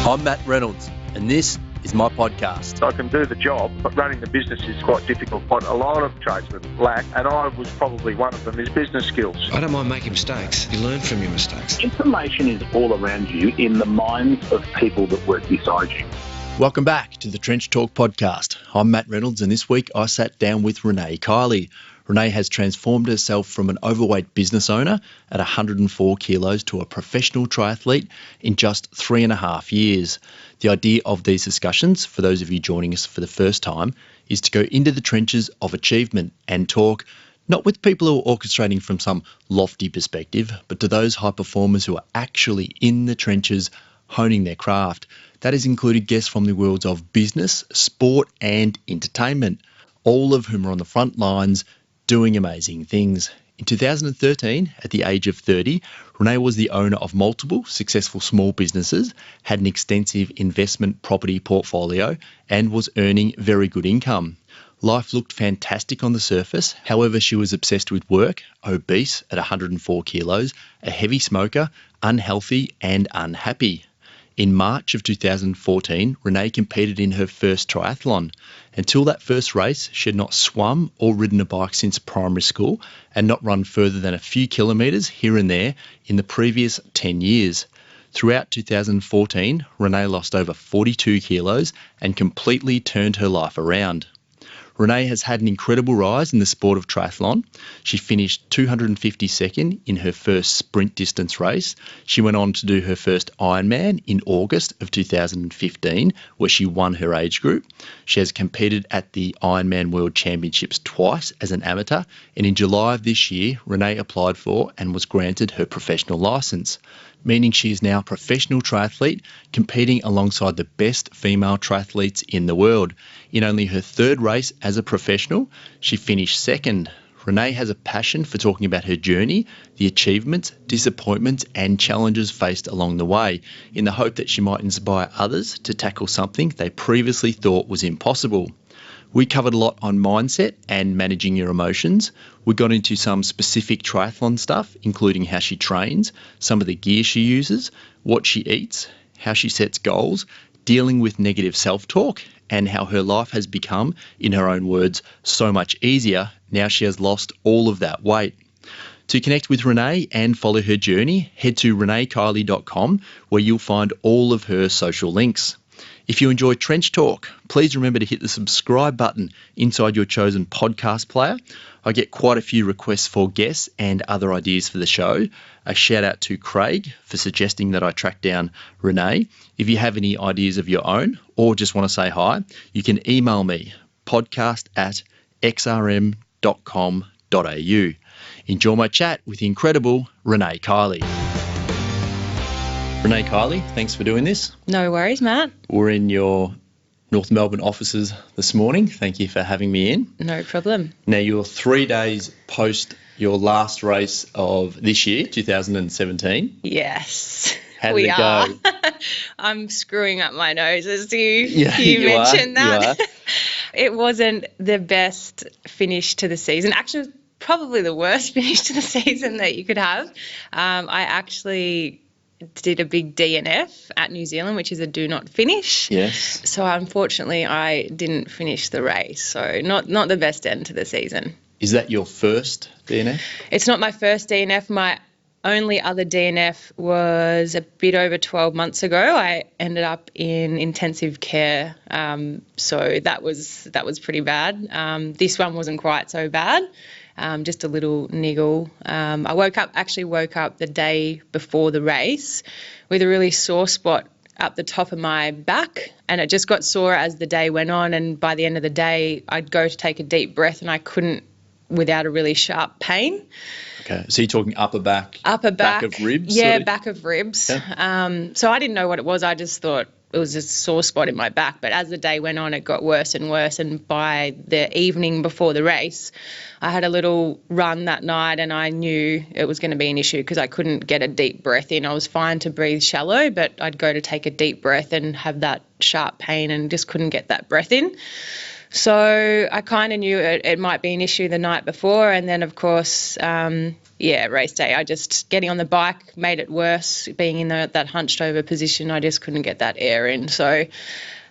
I'm Matt Reynolds, and this is my podcast. I can do the job, but running the business is quite difficult. What a lot of tradesmen lack, and I was probably one of them, is business skills. I don't mind making mistakes. You learn from your mistakes. Information is all around you in the minds of people that work beside you. Welcome back to the Trench Talk podcast. I'm Matt Reynolds, and this week I sat down with Renee Kiley. Renee has transformed herself from an overweight business owner at 104 kilos to a professional triathlete in just 3.5 years. The idea of these discussions, for those of you joining us for the first time, is to go into the trenches of achievement and talk not with people who are orchestrating from some lofty perspective, but to those high performers who are actually in the trenches honing their craft. That has included guests from the worlds of business, sport and entertainment, all of whom are on the front lines doing amazing things. In 2013, at the age of 30, Renee was the owner of multiple successful small businesses, had an extensive investment property portfolio, and was earning very good income. Life looked fantastic on the surface. However, she was obsessed with work, obese at 104 kilos, a heavy smoker, unhealthy and unhappy. In March of 2014, Renee competed in her first triathlon. Until that first race, she had not swum or ridden a bike since primary school and not run further than a few kilometres here and there in the previous 10 years. Throughout 2014, Renee lost over 42 kilos and completely turned her life around. Renee has had an incredible rise in the sport of triathlon. She finished 252nd in her first sprint distance race. She went on to do her first Ironman in August of 2015, where she won her age group. She has competed at the Ironman World Championships twice as an amateur, and in July of this year, Renee applied for and was granted her professional licence, meaning she is now a professional triathlete competing alongside the best female triathletes in the world. In only her third race as a professional, she finished second. Renee has a passion for talking about her journey, the achievements, disappointments and challenges faced along the way, in the hope that she might inspire others to tackle something they previously thought was impossible. We covered a lot on mindset and managing your emotions. We got into some specific triathlon stuff, including how she trains, some of the gear she uses, what she eats, how she sets goals, dealing with negative self-talk, and how her life has become, in her own words, so much easier now she has lost all of that weight. To connect with Renee and follow her journey, head to reneekiley.com, where you'll find all of her social links. If you enjoy Trench Talk, please remember to hit the subscribe button inside your chosen podcast player. I get quite a few requests for guests and other ideas for the show. A shout out to Craig for suggesting that I track down Renee. If you have any ideas of your own or just want to say hi, you can email me, podcast@xrm.com.au. Enjoy my chat with the incredible Renee Kiley. Renee Kiley, thanks for doing this. No worries, Matt. We're in your North Melbourne offices this morning. Thank you for having me in. No problem. Now, you're 3 days post your last race of this year, 2017. Yes. How did it go? I'm screwing up my nose as you you mentioned are, that. It wasn't the best finish to the season. Actually, it was probably the worst finish to the season that you could have. I actually did a big DNF at New Zealand, which is a do not finish. Yes. So unfortunately, I didn't finish the race. So not the best end to the season. Is that your first DNF? It's not my first DNF. My only other DNF was a bit over 12 months ago. I ended up in intensive care. So that was pretty bad. This one wasn't quite so bad. Just a little niggle. I woke up the day before the race with a really sore spot up the top of my back, and it just got sore as the day went on, and by the end of the day I'd go to take a deep breath and I couldn't without a really sharp pain. Okay, so you're talking upper back of ribs? Yeah, sort of? back of ribs. Yeah. So I didn't know what it was. I just thought it was a sore spot in my back. But as the day went on, it got worse and worse. And by the evening before the race, I had a little run that night and I knew it was going to be an issue because I couldn't get a deep breath in. I was fine to breathe shallow, but I'd go to take a deep breath and have that sharp pain and just couldn't get that breath in. So I kind of knew it might be an issue the night before. And then, of course, race day, I just getting on the bike made it worse. Being in that hunched over position, I just couldn't get that air in. So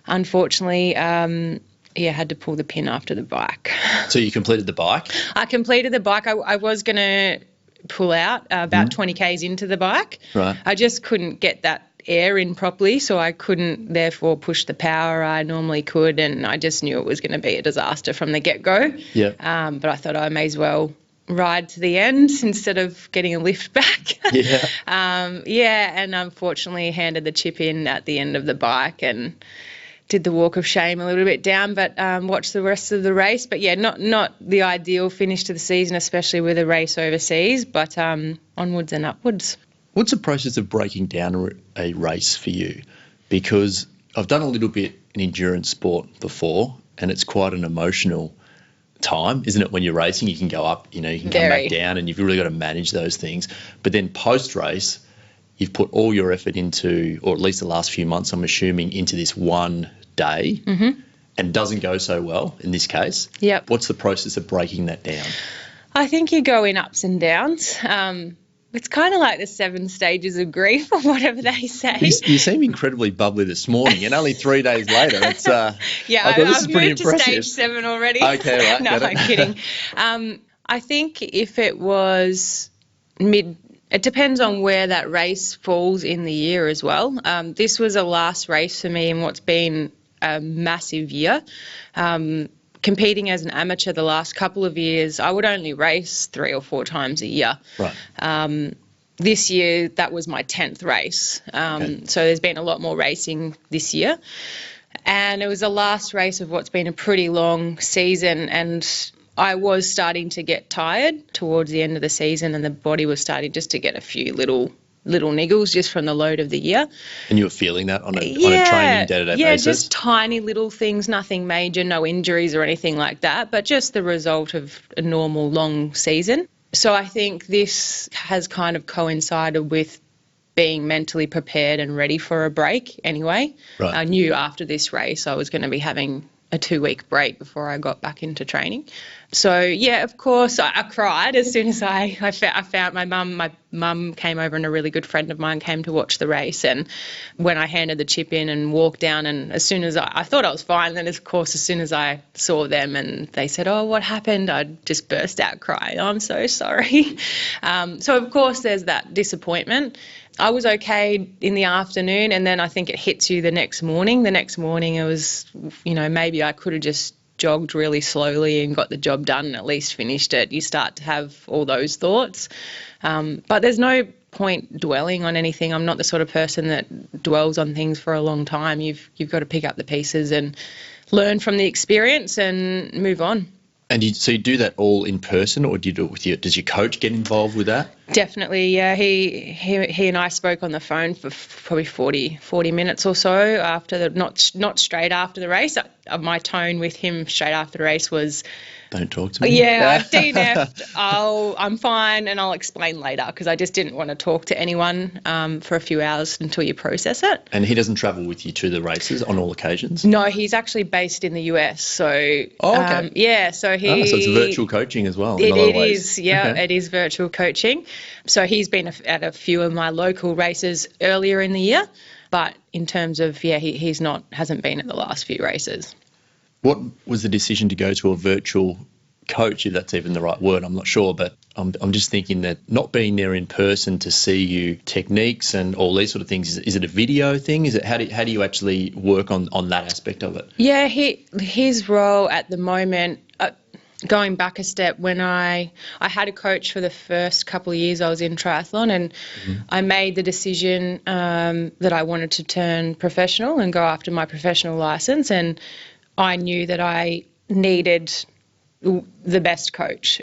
unfortunately, had to pull the pin after the bike. So you completed the bike? I completed the bike. I was going to pull out about 20 Ks into the bike. Right. I just couldn't get that air in properly, so I couldn't therefore push the power I normally could, and I just knew it was going to be a disaster from the get-go. Yeah. But I thought I may as well ride to the end instead of getting a lift back. Yeah. And unfortunately handed the chip in at the end of the bike and did the walk of shame a little bit down, but watched the rest of the race. But yeah, not the ideal finish to the season, especially with a race overseas, but onwards and upwards. What's the process of breaking down a race for you? Because I've done a little bit in endurance sport before, and it's quite an emotional time, isn't it? When you're racing, you can go up, you can come back down, and you've really got to manage those things. But then post-race, you've put all your effort into, or at least the last few months, I'm assuming, into this one day, and doesn't go so well in this case. Yep. What's the process of breaking that down? I think you go in ups and downs. It's kind of like the 7 stages of grief or whatever they say. You seem incredibly bubbly this morning, and only 3 days later, it's I've moved to impressive. stage 7 already. Okay, right. No, I'm kidding. I think if it was it depends on where that race falls in the year as well. This was a last race for me in what's been a massive year. Competing as an amateur the last couple of years, I would only race 3 or 4 times a year. Right. This year, that was my 10th race. So there's been a lot more racing this year. And it was the last race of what's been a pretty long season, and I was starting to get tired towards the end of the season, and the body was starting just to get a few little niggles just from the load of the year. And you were feeling that on a training day-to-day basis? Yeah, just tiny little things, nothing major, no injuries or anything like that, but just the result of a normal long season. So I think this has kind of coincided with being mentally prepared and ready for a break anyway. Right. I knew after this race I was going to be having a 2-week break before I got back into training. So, yeah, of course, I cried as soon as I found my mum. My mum came over and a really good friend of mine came to watch the race. And when I handed the chip in and walked down, and as soon as I thought I was fine, then, of course, as soon as I saw them and they said, "Oh, what happened?" I just burst out crying. "I'm so sorry." So, of course, there's that disappointment. I was okay in the afternoon, and then I think it hits you the next morning. The next morning it was, maybe I could have just jogged really slowly and got the job done and at least finished it. You start to have all those thoughts. But there's no point dwelling on anything. I'm not the sort of person that dwells on things for a long time. You've got to pick up the pieces and learn from the experience and move on. And so you do that all in person, or do you do it with does your coach get involved with that? Definitely, yeah. He and I spoke on the phone for probably 40 minutes or so after not straight after the race. My tone with him straight after the race was, "Don't talk to me." Yeah, I DNF'd. I'm fine, and I'll explain later, because I just didn't want to talk to anyone for a few hours until you process it. And he doesn't travel with you to the races on all occasions? No, he's actually based in the US. So, okay. So so it's virtual coaching as well. It is, yeah, okay. It is virtual coaching. So he's been at a few of my local races earlier in the year, but in terms of, hasn't been at the last few races. What was the decision to go to a virtual coach, if that's even the right word? I'm not sure, but I'm just thinking that not being there in person to see you techniques and all these sort of things, is it a video thing? Is it how do you actually work on that aspect of it? Yeah, his role at the moment, going back a step, when I had a coach for the first couple of years I was in triathlon, and I made the decision that I wanted to turn professional and go after my professional license, and I knew that I needed the best coach.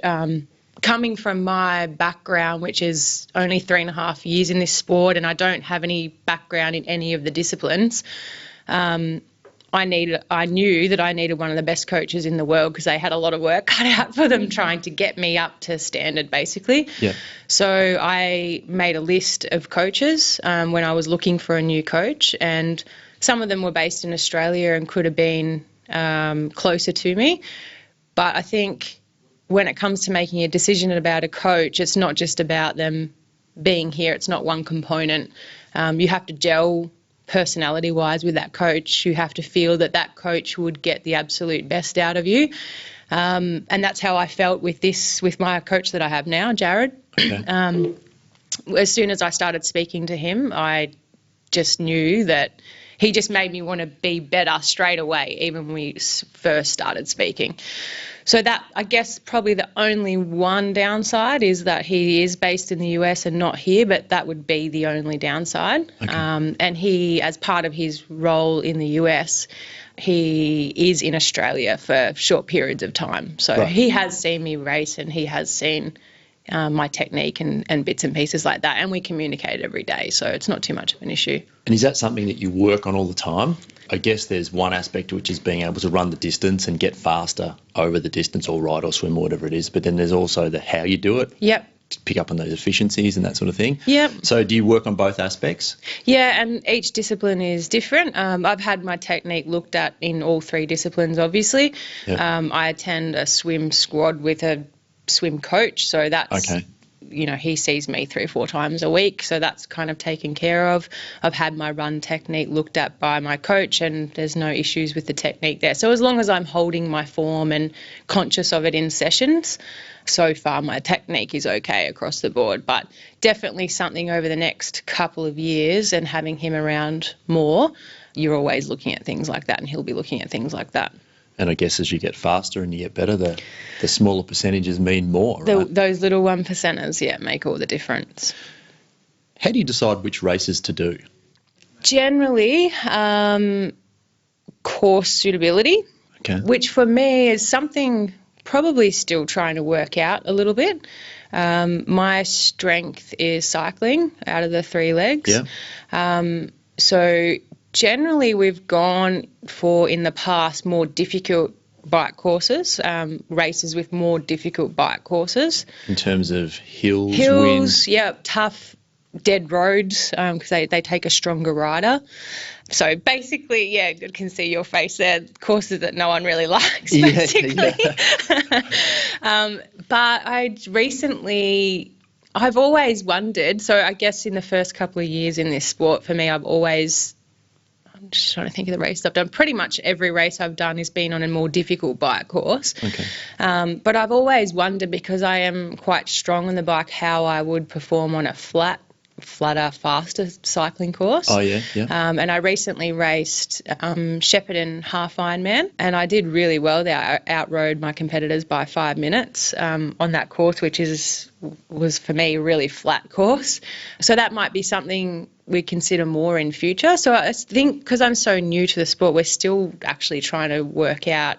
Coming from my background, which is only 3.5 years in this sport, and I don't have any background in any of the disciplines, I knew that I needed one of the best coaches in the world, because they had a lot of work cut out for them trying to get me up to standard, basically. Yeah. So I made a list of coaches when I was looking for a new coach, and some of them were based in Australia and could have been closer to me. But I think when it comes to making a decision about a coach, it's not just about them being here. It's not one component. You have to gel personality-wise with that coach. You have to feel that that coach would get the absolute best out of you. And that's how I felt with my coach that I have now, Jared. Okay. As soon as I started speaking to him, I just knew that he just made me want to be better straight away, even when we first started speaking. So that, I guess, probably the only one downside is that he is based in the US and not here, but that would be the only downside. Okay. And he, as part of his role in the US, he is in Australia for short periods of time. So Right. he has seen me race and he has seen my technique and bits and pieces like that. And we communicate every day, so it's not too much of an issue. And is that something that you work on all the time? I guess there's one aspect which is being able to run the distance and get faster over the distance, or ride or swim or whatever it is. But then there's also the how you do it. Yep. To pick up on those efficiencies and that sort of thing. Yep. So do you work on both aspects? Yeah, and each discipline is different. I've had my technique looked at in all three disciplines, obviously. Yep. I attend a swim squad with a swim coach, so that's, Okay. He sees me 3 or 4 times a week, so that's kind of taken care of. I've had my run technique looked at by my coach, and there's no issues with the technique there. So as long as I'm holding my form and conscious of it in sessions, so far my technique is okay across the board. But definitely something over the next couple of years, and having him around more, you're always looking at things like that, and he'll be looking at things like that. And I guess as you get faster and you get better, the smaller percentages mean more, right? Those little 1%ers, make all the difference. How do you decide which races to do? Generally, course suitability, Okay. which for me is something probably still trying to work out a little bit. My strength is cycling out of the 3 legs. Yeah. So generally we've gone for, in the past, more difficult bike courses, races with more difficult bike courses. In terms of hills, winds. Hills, yeah, tough, dead roads, because they take a stronger rider. So basically, yeah, I can see your face there, courses that no one really likes, basically. Yeah. But I've always wondered, so I guess in the first couple of years in this sport, for me, I'm just trying to think of the race I've done. Pretty much every race I've done has been on a more difficult bike course. Okay. But I've always wondered, because I am quite strong on the bike, how I would perform on a flatter, faster cycling course. Oh, yeah, yeah. And I recently raced Shepparton Half Ironman, and I did really well there. I outrode my competitors by 5 minutes on that course, which was for me a really flat course. So that might be something we consider more in future. So I think, because I'm so new to the sport, we're still actually trying to work out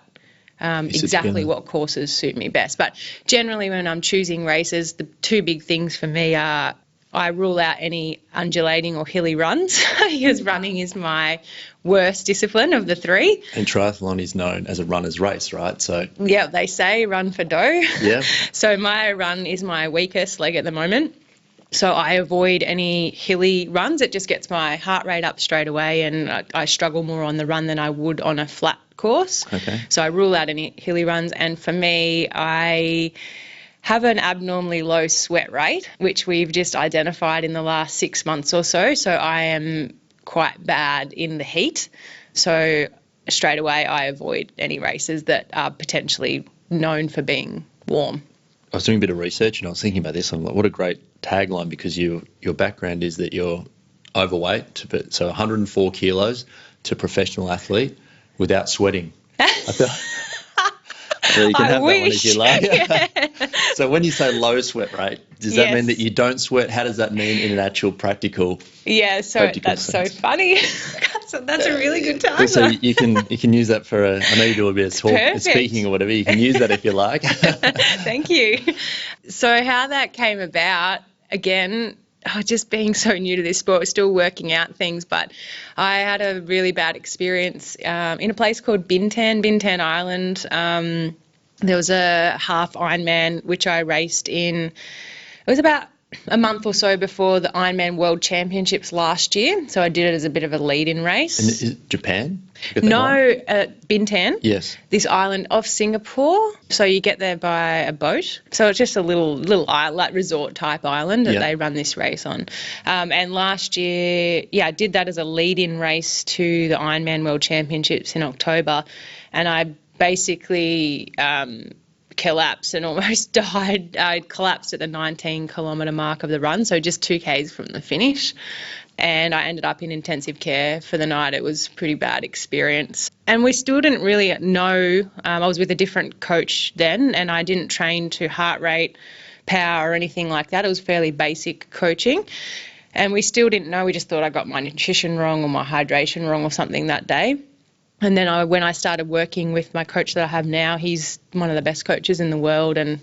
exactly what courses suit me best. But generally when I'm choosing races, the 2 big things for me are, I rule out any undulating or hilly runs, because running is my worst discipline of the 3. And triathlon is known as a runner's race, right? So Yeah, they say run for dough. yeah. So my run is my weakest leg at the moment. So I avoid any hilly runs. It just gets my heart rate up straight away, and I struggle more on the run than I would on a flat course. Okay. So I rule out any hilly runs. And for me, I have an abnormally low sweat rate, which we've just identified in the last 6 months or so. So I am quite bad in the heat. So straight away I avoid any races that are potentially known for being warm. I was doing a bit of research and I was thinking about this. I'm like, what a great tagline, because your background is that you're overweight, so 104 kilos to professional athlete without sweating. So you can have that one if you like. Yeah. So when you say low sweat rate, does that mean that you don't sweat? How does that mean in an actual practical? Yeah, so practical that's sense? So funny. That's a really good time. So you can use that for I know you do a bit of Perfect. speaking or whatever. You can use that if you like. Thank you. So how that came about, again, just being so new to this sport, still working out things, but I had a really bad experience in a place called Bintan Island. There was a half Ironman which I raced in. It was about a month or so before the Ironman World Championships last year. So I did it as a bit of a lead-in race. And is it Japan? No, Bintan. Yes. This island off Singapore. So you get there by a boat. So it's just a little island, like resort type island that they run this race on. And last year, I did that as a lead-in race to the Ironman World Championships in October. And I basically collapsed and almost died. I collapsed at the 19-kilometre mark of the run, so just 2 Ks from the finish. And I ended up in intensive care for the night. It was a pretty bad experience. And we still didn't really know. I was with a different coach then, and I didn't train to heart rate, power or anything like that. It was fairly basic coaching. And we still didn't know. We just thought I got my nutrition wrong or my hydration wrong or something that day. And then when I started working with my coach that I have now, he's one of the best coaches in the world, and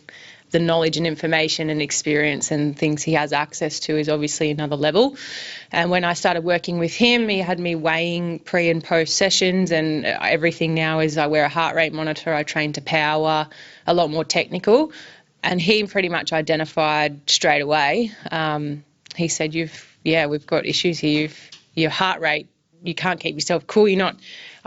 the knowledge and information and experience and things he has access to is obviously another level. And when I started working with him, he had me weighing pre and post sessions, and everything now is I wear a heart rate monitor, I train to power, a lot more technical. And he pretty much identified straight away. He said, we've got issues here. Your heart rate, you can't keep yourself cool.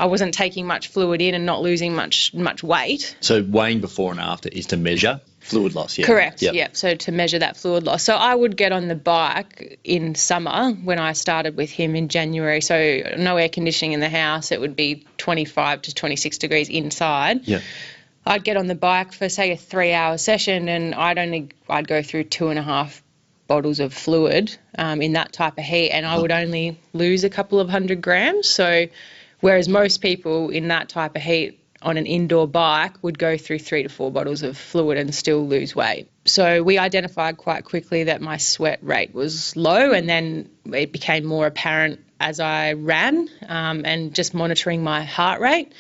I wasn't taking much fluid in and not losing much weight. So weighing before and after is to measure fluid loss, yeah? Correct, yep. So to measure that fluid loss. So I would get on the bike in summer when I started with him in January. So no air conditioning in the house. It would be 25 to 26 degrees inside. Yeah. I'd get on the bike for, say, a 3-hour session, and I'd go through 2.5 bottles of fluid in that type of heat, and I would only lose a couple of 100 grams. So whereas most people in that type of heat on an indoor bike would go through 3 to 4 bottles of fluid and still lose weight. So we identified quite quickly that my sweat rate was low, and then it became more apparent as I ran and just monitoring my heart rate.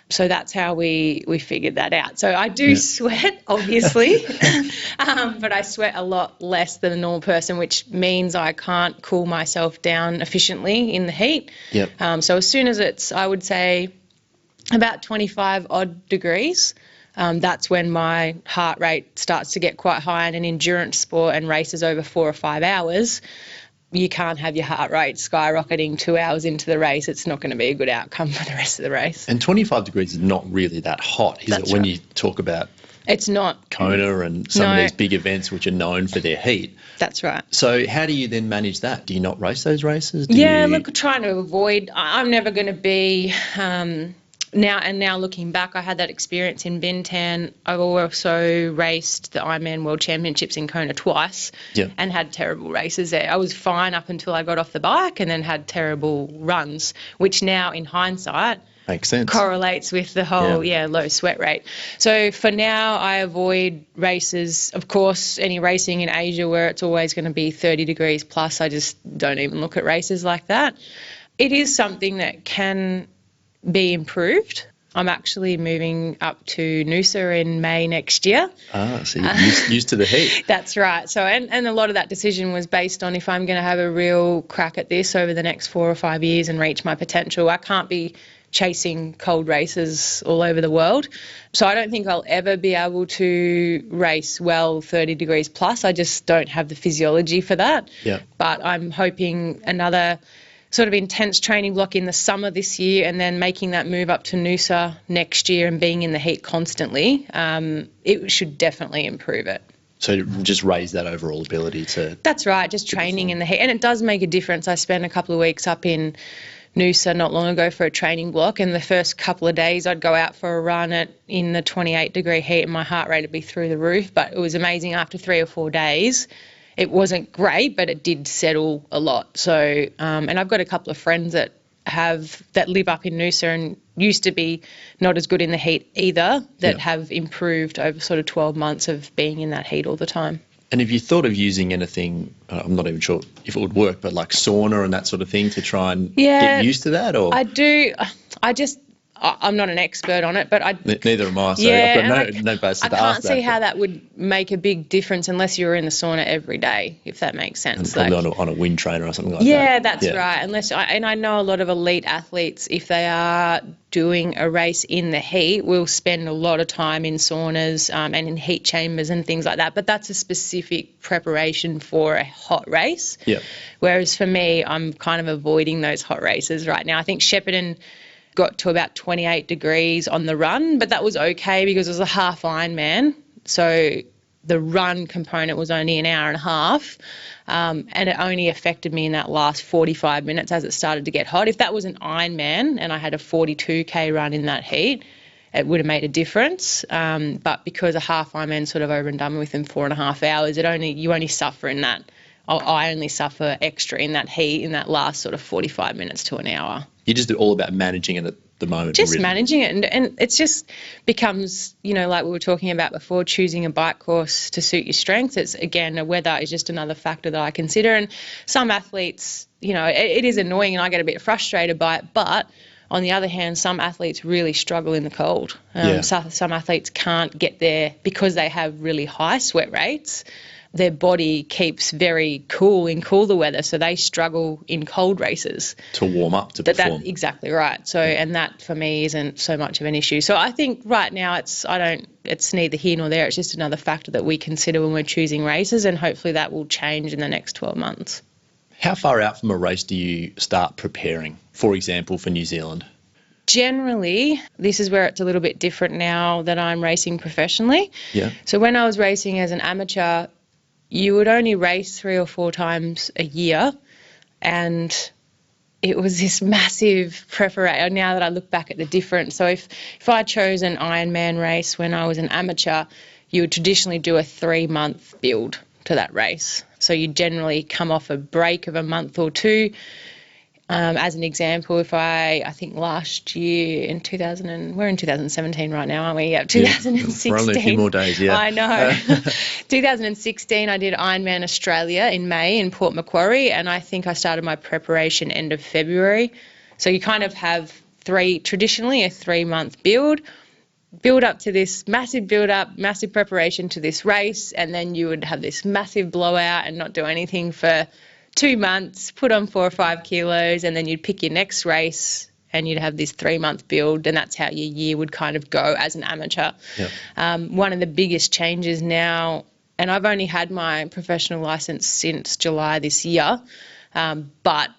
So that's how we figured that out. So I do sweat, obviously, but I sweat a lot less than a normal person, which means I can't cool myself down efficiently in the heat. Yep. So as soon as it's, I would say, about 25 odd degrees, that's when my heart rate starts to get quite high. In an endurance sport and races over 4 or 5 hours, you can't have your heart rate skyrocketing 2 hours into the race. It's not going to be a good outcome for the rest of the race. And 25 degrees is not really that hot, is it, when you talk about it's not Kona and some of these big events which are known for their heat? That's right. So how do you then manage that? Do you not race those races? Look, trying to avoid. I'm never going to be now looking back, I had that experience in Bintan. I also raced the Ironman World Championships in Kona twice and had terrible races there. I was fine up until I got off the bike and then had terrible runs, which now in hindsight makes sense. Correlates with the whole low sweat rate. So for now I avoid races. Of course, any racing in Asia where it's always going to be 30 degrees plus, I just don't even look at races like that. It is something that can be improved. I'm actually moving up to Noosa in May next year. So you're used to the heat. That's right. So and a lot of that decision was based on if I'm going to have a real crack at this over the next 4 or 5 years and reach my potential, I can't be chasing cold races all over the world. So I don't think I'll ever be able to race well 30 degrees plus. I just don't have the physiology for that. Yeah. But I'm hoping another sort of intense training block in the summer this year and then making that move up to Noosa next year and being in the heat constantly, it should definitely improve it. So just raise that overall ability to... That's right, just training in the heat. And it does make a difference. I spent a couple of weeks up in Noosa not long ago for a training block, and the first couple of days I'd go out for a run in the 28-degree heat and my heart rate would be through the roof. But it was amazing after 3 or 4 days. It wasn't great, but it did settle a lot. So, and I've got a couple of friends that live up in Noosa and used to be not as good in the heat either, that have improved over sort of 12 months of being in that heat all the time. And have you thought of using anything, I'm not even sure if it would work, but like sauna and that sort of thing to try and get used to that? Or I do. I'm not an expert on it, but Neither am I, so yeah, I've got no basis I to ask can't see that. how that would make a big difference unless you were in the sauna every day, if that makes sense. And probably on a wind trainer or something like that. Yeah, that's right. And I know a lot of elite athletes, if they are doing a race in the heat, will spend a lot of time in saunas and in heat chambers and things like that. But that's a specific preparation for a hot race. Yeah. Whereas for me, I'm kind of avoiding those hot races right now. I think Shepparton got to about 28 degrees on the run, but that was okay because it was a half Ironman. So the run component was only an hour and a half, and it only affected me in that last 45 minutes as it started to get hot. If that was an Ironman and I had a 42K run in that heat, it would have made a difference. But because a half Ironman sort of over and done with in 4.5 hours, you only suffer in that. I only suffer extra in that heat in that last sort of 45 minutes to an hour. You're just all about managing it at the moment. Just really. managing it. And it's just becomes, like we were talking about before, choosing a bike course to suit your strengths. It's, again, the weather is just another factor that I consider. And some athletes, it is annoying and I get a bit frustrated by it. But on the other hand, some athletes really struggle in the cold. Some athletes can't get there because they have really high sweat rates. Their body keeps very cool in cooler weather, so they struggle in cold races. To warm up, to perform. Exactly right. So, and that for me isn't so much of an issue. So I think right now it's neither here nor there. It's just another factor that we consider when we're choosing races, and hopefully that will change in the next 12 months. How far out from a race do you start preparing, for example, for New Zealand? Generally, this is where it's a little bit different now that I'm racing professionally. Yeah. So when I was racing as an amateur, you would only race 3 or 4 times a year, and it was this massive preparation. Now that I look back at the difference, so if I chose an Ironman race when I was an amateur, you would traditionally do a 3-month build to that race. So you generally come off a break of a month or two. As an example, if I think last year we're in 2017 right now, aren't we? Yeah, 2016. For only a few more days, yeah. I know. 2016, I did Ironman Australia in May in Port Macquarie, and I think I started my preparation end of February. So you kind of have traditionally a 3-month build up to this massive massive preparation to this race, and then you would have this massive blowout and not do anything for 2 months, put on 4 or 5 kilos, and then you'd pick your next race and you'd have this 3-month build, and that's how your year would kind of go as an amateur. Yep. One of the biggest changes now, and I've only had my professional license since July this year, but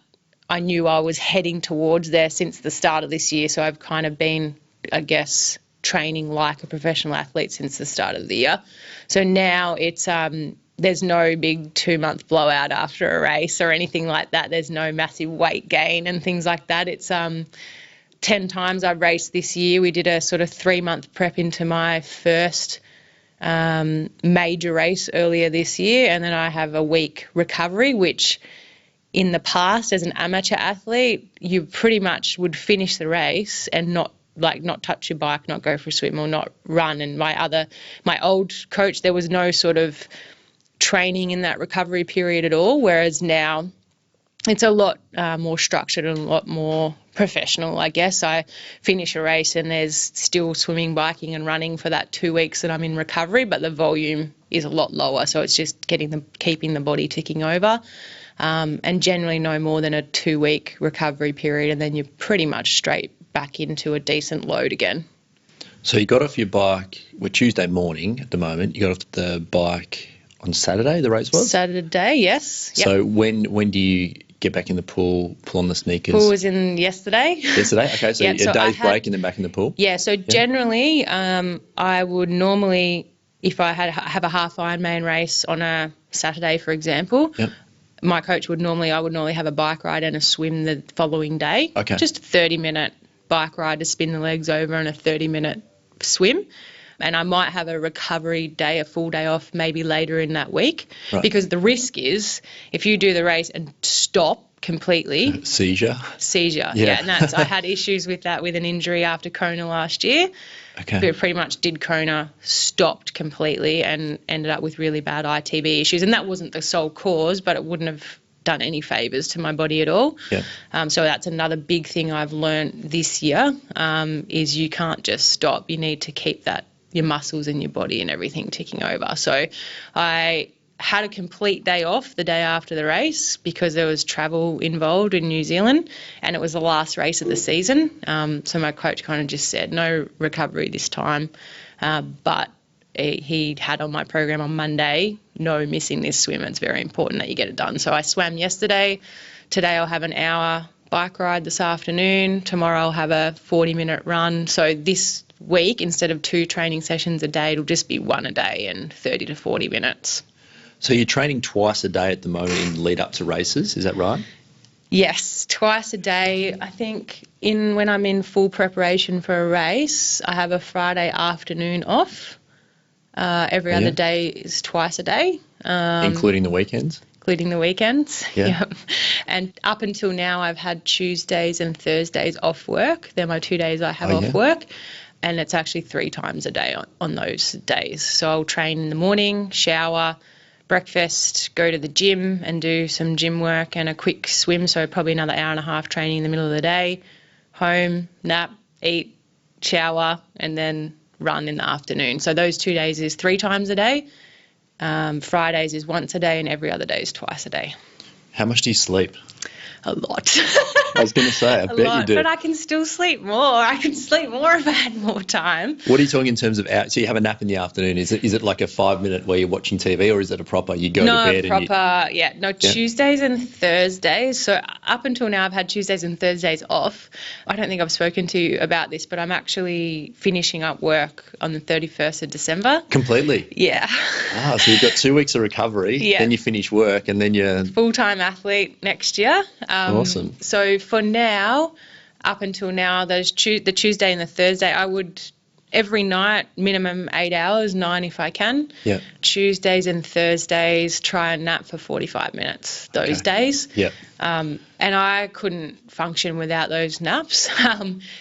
I knew I was heading towards there since the start of this year, so I've kind of been, I guess, training like a professional athlete since the start of the year. So now it's there's no big 2-month blowout after a race or anything like that. There's no massive weight gain and things like that. It's 10 times I've raced this year. We did a sort of 3-month prep into my first major race earlier this year, and then I have a week recovery, which in the past as an amateur athlete, you pretty much would finish the race and not touch your bike, not go for a swim or not run. And my old coach, there was no sort of training in that recovery period at all, whereas now it's a lot more structured and a lot more professional, I guess. I finish a race and there's still swimming, biking and running for that 2 weeks that I'm in recovery, but the volume is a lot lower, so it's just keeping the body ticking over, and generally no more than a 2-week recovery period, and then you're pretty much straight back into a decent load again. So you got off your bike, we're Tuesday morning at the moment, you got off the bike on Saturday, the race was? Saturday, yes. Yep. So when do you get back in the pool, pull on the sneakers? Pool was in yesterday. Yesterday? Okay, so yep, a day's break and then back in the pool? Yeah, so generally I would normally, if I have a half Ironman race on a Saturday, for example, yep. I would normally have a bike ride and a swim the following day. Okay. Just a 30-minute bike ride to spin the legs over and a 30-minute swim. And I might have a recovery day, a full day off, maybe later in that week. Right. Because the risk is if you do the race and stop completely. Seizure. Yeah, and I had issues with that with an injury after Kona last year. Okay. We pretty much did Kona, stopped completely and ended up with really bad ITB issues. And that wasn't the sole cause, but it wouldn't have done any favours to my body at all. Yeah. So that's another big thing I've learned this year, is you can't just stop. You need to keep your muscles and your body and everything ticking over. So I had a complete day off the day after the race because there was travel involved in New Zealand, and it was the last race of the season. So my coach kind of just said no recovery this time, but he had on my program on Monday, no missing this swim. It's very important that you get it done. So I swam yesterday. Today I'll have an hour bike ride this afternoon. Tomorrow I'll have a 40-minute run. So this week, instead of 2 training sessions a day, it'll just be 1 a day and 30 to 40 minutes. So you're training twice a day at the moment in lead up to races, is that right? Yes, twice a day. I think when I'm in full preparation for a race, I have a Friday afternoon off. Every other day is twice a day. Including the weekends? Including the weekends. Yeah. Yep. And up until now, I've had Tuesdays and Thursdays off work. They're my 2 days I have off work. And it's actually 3 times a day on those days. So I'll train in the morning, shower, breakfast, go to the gym and do some gym work and a quick swim. So probably another hour and a half training in the middle of the day, home, nap, eat, shower, and then run in the afternoon. So those 2 days is 3 times a day. Fridays is once a day, and every other day is twice a day. How much do you sleep? A lot. I was going to say, I bet you do. But I can still sleep more. I can sleep more if I had more time. What are you talking in terms of hours? So you have a nap in the afternoon. Is it like a 5-minute where you're watching TV, or is it a proper, you go to bed? Tuesdays and Thursdays. So up until now, I've had Tuesdays and Thursdays off. I don't think I've spoken to you about this, but I'm actually finishing up work on the 31st of December. Completely? Yeah. So you've got 2 weeks of recovery, then you finish work, and then you're... Full-time athlete next year. Awesome. So for now, up until now, the Tuesday and the Thursday, I would every night, minimum 8 hours, 9 if I can. Yeah. Tuesdays and Thursdays, try and nap for 45 minutes those days. Yeah. And I couldn't function without those naps.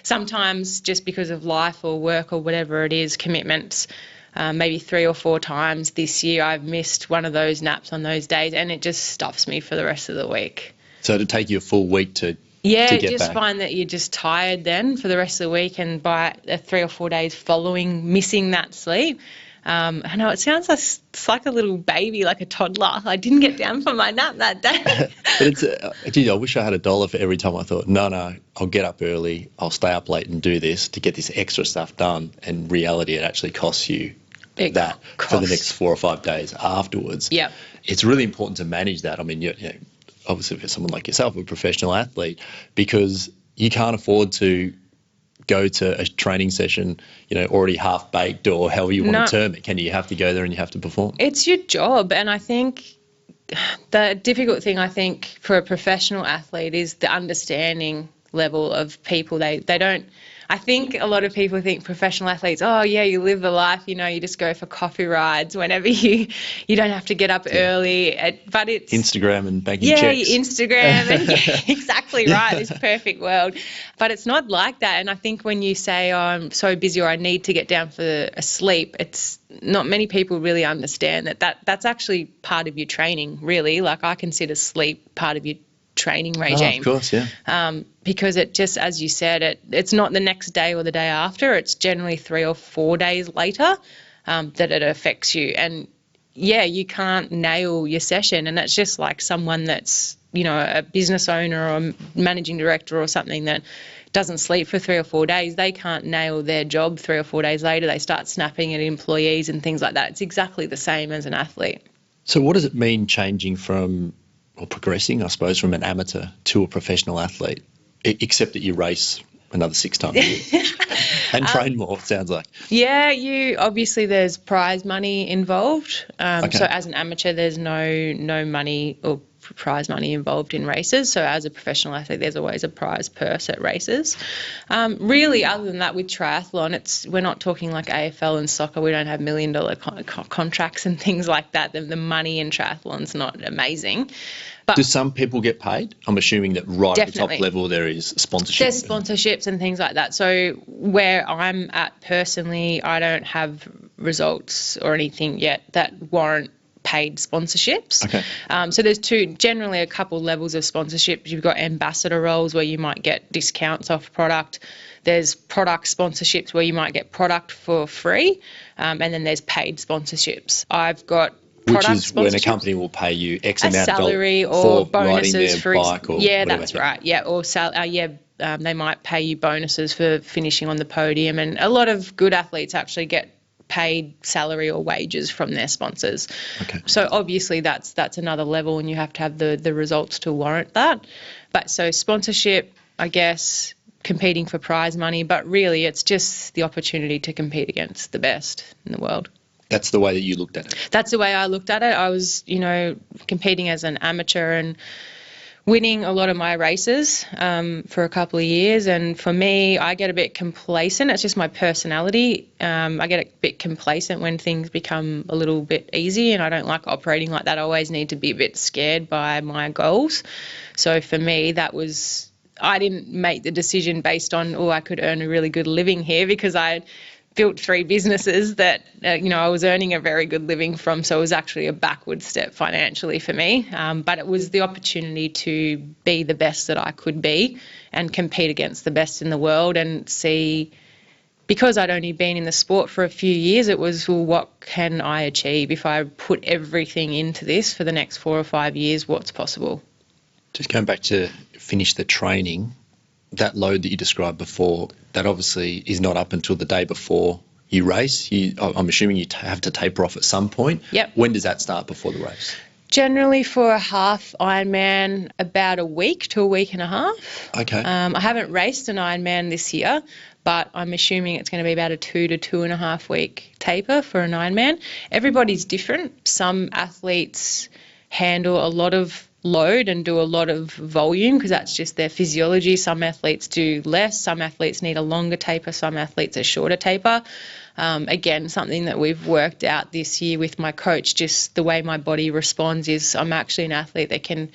Sometimes just because of life or work or whatever it is, commitments, maybe 3 or 4 times this year I've missed one of those naps on those days, and it just stuffs me for the rest of the week. So it'd take you a full week to get back. Find that you're just tired then for the rest of the week, and by 3 or 4 days following missing that sleep, I know it sounds like it's like a little baby, like a toddler. I didn't get down for my nap that day. But I wish I had $1 for every time I thought, no, I'll get up early, I'll stay up late and do this to get this extra stuff done. And in reality, it actually costs you for the next 4 or 5 days afterwards. Yeah. It's really important to manage that. I mean, obviously for someone like yourself, a professional athlete, because you can't afford to go to a training session, already half baked or however you want to term it. You have to go there and you have to perform. It's your job. And I think the difficult thing, for a professional athlete is the understanding level of people. They don't, I think a lot of people think professional athletes, oh yeah, you live the life, you just go for coffee rides whenever you don't have to get up early. But it's Instagram and banking checks. Yeah, Instagram and exactly right, this perfect world. But it's not like that. And I think when you say, oh, I'm so busy or I need to get down for a sleep, it's not many people really understand that's actually part of your training, really. Like I consider sleep part of your training regime. Oh, of course, yeah. Because it just, as you said, it's not the next day or the day after. It's generally 3 or 4 days later that it affects you. And, yeah, you can't nail your session. And it's just like someone that's, a business owner or a managing director or something that doesn't sleep for 3 or 4 days. They can't nail their job 3 or 4 days later. They start snapping at employees and things like that. It's exactly the same as an athlete. So what does it mean changing progressing, I suppose, from an amateur to a professional athlete, except that you race another 6 times a year and train more, it sounds like? Yeah, obviously there's prize money involved. So as an amateur, there's no money or prize money involved in races. So as a professional athlete, there's always a prize purse at races. Really, other than that, with triathlon, we're not talking like AFL and soccer. We don't have $1 million contracts and things like that. The money in triathlon's not amazing. But do some people get paid? I'm assuming that definitely. At the top level there is sponsorship. There's sponsorships and things like that. So where I'm at personally, I don't have results or anything yet that warrant paid sponsorships. Okay. So there's generally a couple levels of sponsorships. You've got ambassador roles where you might get discounts off product. There's product sponsorships where you might get product for free. And then there's paid sponsorships. I've got Which is when a sponsorships. company will pay you X A amount salary of dollars or for riding bonuses their for bike or yeah, whatever. that's right. Yeah, or they might pay you bonuses for finishing on the podium, and a lot of good athletes actually get paid salary or wages from their sponsors. Okay. So obviously that's another level, and you have to have the results to warrant that. But so sponsorship, I guess, competing for prize money, but really it's just the opportunity to compete against the best in the world. That's the way that you looked at it. That's the way I looked at it. I was, competing as an amateur and winning a lot of my races for a couple of years. And for me, I get a bit complacent. It's just my personality. I get a bit complacent when things become a little bit easy, and I don't like operating like that. I always need to be a bit scared by my goals. So for me, I didn't make the decision based on, I could earn a really good living here, because I built 3 businesses that, I was earning a very good living from. So it was actually a backward step financially for me. But it was the opportunity to be the best that I could be and compete against the best in the world and see, because I'd only been in the sport for a few years, it was, well, what can I achieve if I put everything into this for the next 4 or 5 years? What's possible? Just going back to finish the training, that load that you described before, that obviously is not up until the day before you race. I'm assuming you have to taper off at some point. Yep. When does that start before the race? Generally for a half Ironman, about a week to a week and a half. Okay. I haven't raced an Ironman this year, but I'm assuming it's going to be about a 2 to 2.5 week taper for an Ironman. Everybody's different. Some athletes handle a lot of load and do a lot of volume because that's just their physiology. Some athletes do less. Some athletes need a longer taper. Some athletes a shorter taper. Again, something that we've worked out this year with my coach, just the way my body responds is I'm actually an athlete that can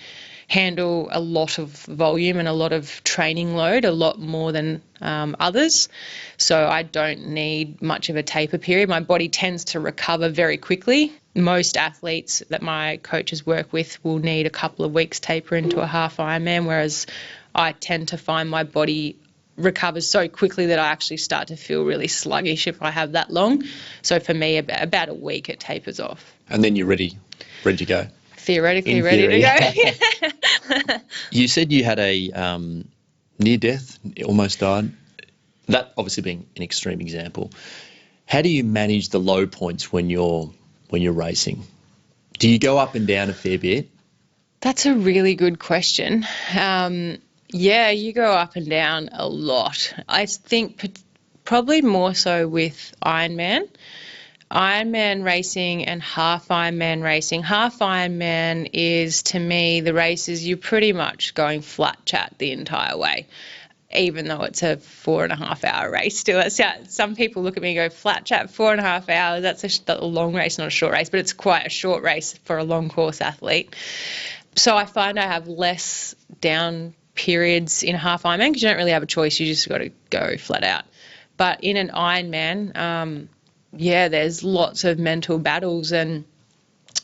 handle a lot of volume and a lot of training load, a lot more than others. So I don't need much of a taper period. My body tends to recover very quickly. Most athletes that my coaches work with will need a couple of weeks taper into a half Ironman, whereas I tend to find my body recovers so quickly that I actually start to feel really sluggish if I have that long. So for me, about a week it tapers off. And then you're ready to go. Theoretically ready to go. You said you had a near death, almost died. That obviously being an extreme example. How do you manage the low points when you're racing? Do you go up and down a fair bit? That's a really good question. Yeah, you go up and down a lot. I think probably more so with Ironman racing and half Ironman racing. Half Ironman is, to me, the races you're pretty much going flat chat the entire way, even though it's a 4.5 hour race still. Some people look at me and go, flat chat, 4.5 hours, that's a long race, not a short race, but it's quite a short race for a long course athlete. So I find I have less down periods in a half Ironman because you don't really have a choice, you just got to go flat out. But in an Ironman, there's lots of mental battles, and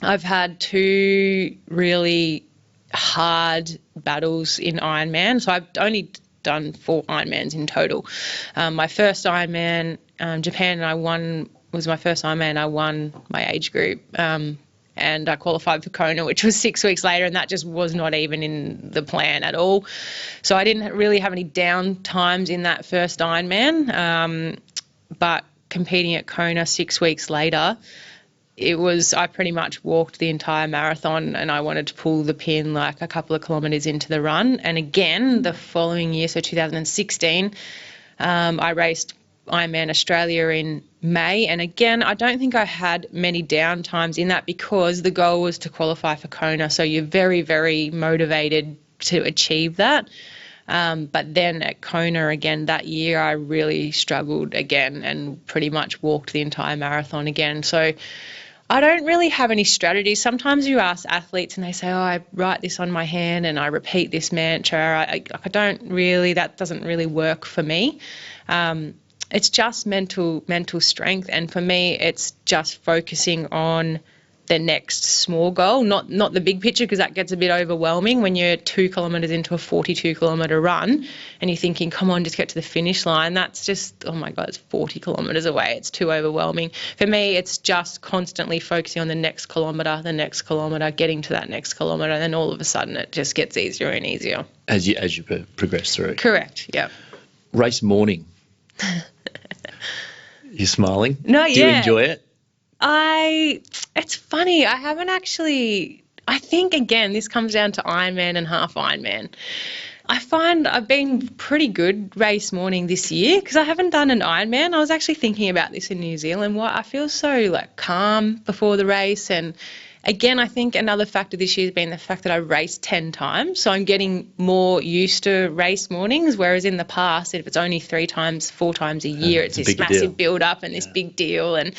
I've had 2 really hard battles in Ironman. So I've only done 4 Ironmans in total. My first Ironman, Japan, was my first Ironman. I won my age group, and I qualified for Kona, which was 6 weeks later, and that just was not even in the plan at all. So I didn't really have any down times in that first Ironman, but competing at Kona 6 weeks later, I pretty much walked the entire marathon, and I wanted to pull the pin like a couple of kilometres into the run. And again, the following year, so 2016, I raced Ironman Australia in May. And again, I don't think I had many down times in that because the goal was to qualify for Kona. So you're very, very motivated to achieve that. But then at Kona again that year, I really struggled again and pretty much walked the entire marathon again. So I don't really have any strategies. Sometimes you ask athletes and they say, I write this on my hand and I repeat this mantra. That doesn't really work for me. It's just mental strength. And for me, it's just focusing on the next small goal, not the big picture, because that gets a bit overwhelming when you're 2 kilometres into a 42-kilometre run and you're thinking, come on, just get to the finish line. That's just, oh my God, it's 40 kilometres away. It's too overwhelming. For me, it's just constantly focusing on the next kilometre, getting to that next kilometre, and then all of a sudden it just gets easier and easier. As you progress through. Correct, yeah. Race morning. You're smiling? No, Do you enjoy it? It's funny. I haven't actually, I think, again, this comes down to Ironman and half Ironman. I find I've been pretty good race morning this year because I haven't done an Ironman. I was actually thinking about this in New Zealand. I feel so calm before the race, and again, I think another factor this year has been the fact that I raced 10 times. So I'm getting more used to race mornings, whereas in the past, if it's only 3 times, 4 times a year, it's this massive build-up and this big deal. And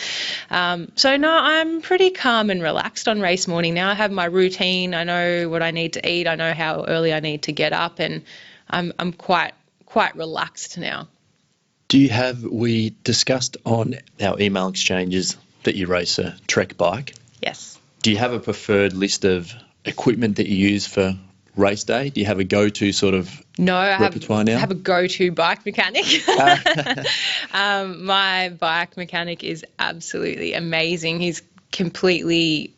so, no, I'm pretty calm and relaxed on race morning now. I have my routine. I know what I need to eat. I know how early I need to get up, and I'm quite relaxed now. We discussed on our email exchanges that you race a Trek bike. Yes. Do you have a preferred list of equipment that you use for race day? Do you have a go-to sort of repertoire now? I have a go-to bike mechanic. My bike mechanic is absolutely amazing. He's completely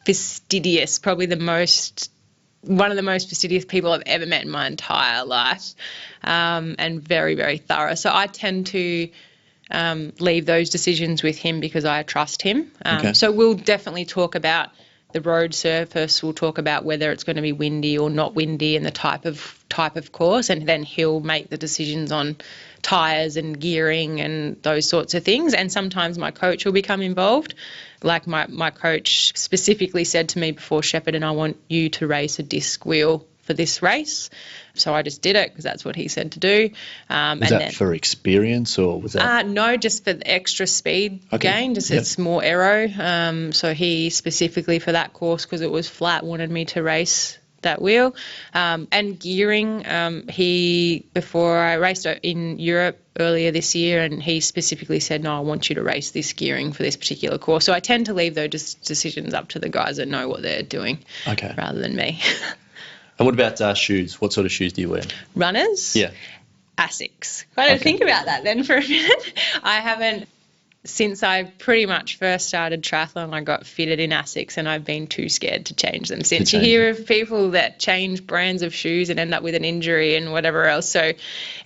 fastidious, probably one of the most fastidious people I've ever met in my entire life, and very, very thorough. So I tend to leave those decisions with him because I trust him. So we'll definitely talk about the road surface. We'll talk about whether it's going to be windy or not windy and the type of course, and then he'll make the decisions on tyres and gearing and those sorts of things. And sometimes my coach will become involved. Like my coach specifically said to me before Shepparton, I want you to race a disc wheel for this race. So I just did it because that's what he said to do. Was that for experience, or was that? No, just for the extra speed gain, it's more aero. So he specifically for that course, because it was flat, wanted me to race that wheel. And gearing, before I raced in Europe earlier this year, and he specifically said, no, I want you to race this gearing for this particular course. So I tend to leave those decisions up to the guys that know what they're doing rather than me. And what about shoes? What sort of shoes do you wear? Runners? Yeah. Asics. I don't think about that then for a minute. I haven't, since I pretty much first started triathlon, I got fitted in Asics, and I've been too scared to change them since. You hear of people that change brands of shoes and end up with an injury and whatever else. So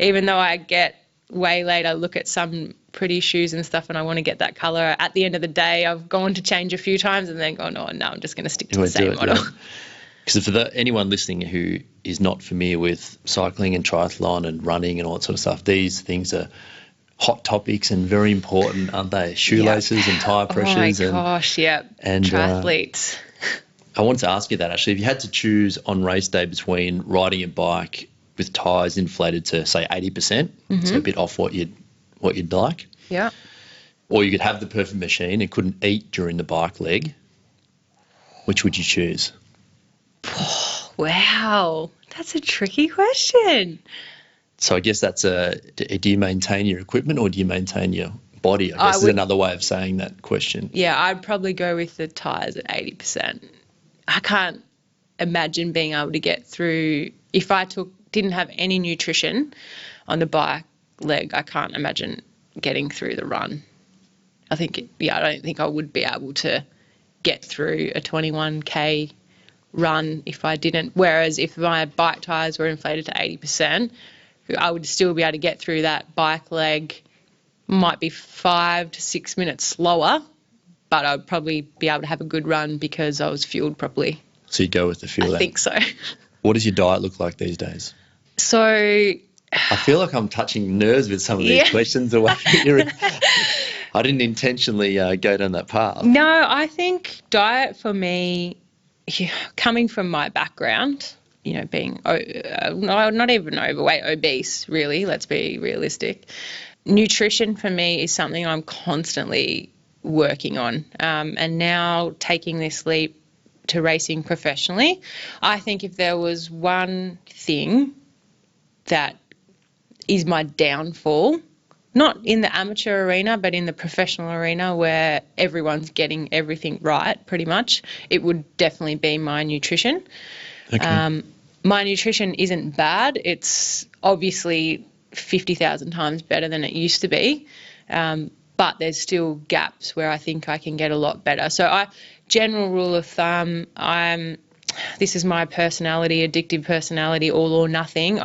even though I get waylaid, I look at some pretty shoes and stuff and I want to get that colour. At the end of the day, I've gone to change a few times and then gone, oh, no, I'm just going to stick to the same model. Yeah. Because for anyone listening who is not familiar with cycling and triathlon and running and all that sort of stuff, these things are hot topics and very important, aren't they? Shoelaces and tyre pressures. Oh, my gosh, yeah. And triathletes. I wanted to ask you that, actually. If you had to choose on race day between riding a bike with tyres inflated to, say, 80%, so a bit off what you'd like. Yeah. Or you could have the perfect machine and couldn't eat during the bike leg, which would you choose? Wow, that's a tricky question. So I guess that's do you maintain your equipment or do you maintain your body? I guess is another way of saying that question. Yeah, I'd probably go with the tyres at 80%. I can't imagine being able to get through, if I didn't have any nutrition on the bike leg, I can't imagine getting through the run. I don't think I would be able to get through a 21K run if I didn't. Whereas if my bike tyres were inflated to 80%, I would still be able to get through that bike leg, might be 5 to 6 minutes slower, but I'd probably be able to have a good run because I was fueled properly. So you'd go with the fuel? I think so. What does your diet look like these days? So I feel like I'm touching nerves with some of these questions. I didn't intentionally go down that path. No, I think diet for me, coming from my background, being not even overweight, obese, really, let's be realistic. Nutrition for me is something I'm constantly working on. And now taking this leap to racing professionally, I think if there was one thing that is my downfall, not in the amateur arena, but in the professional arena where everyone's getting everything right, pretty much, it would definitely be my nutrition. Okay. My nutrition isn't bad. It's obviously 50,000 times better than it used to be. But there's still gaps where I think I can get a lot better. So general rule of thumb, this is my personality, addictive personality, all or nothing.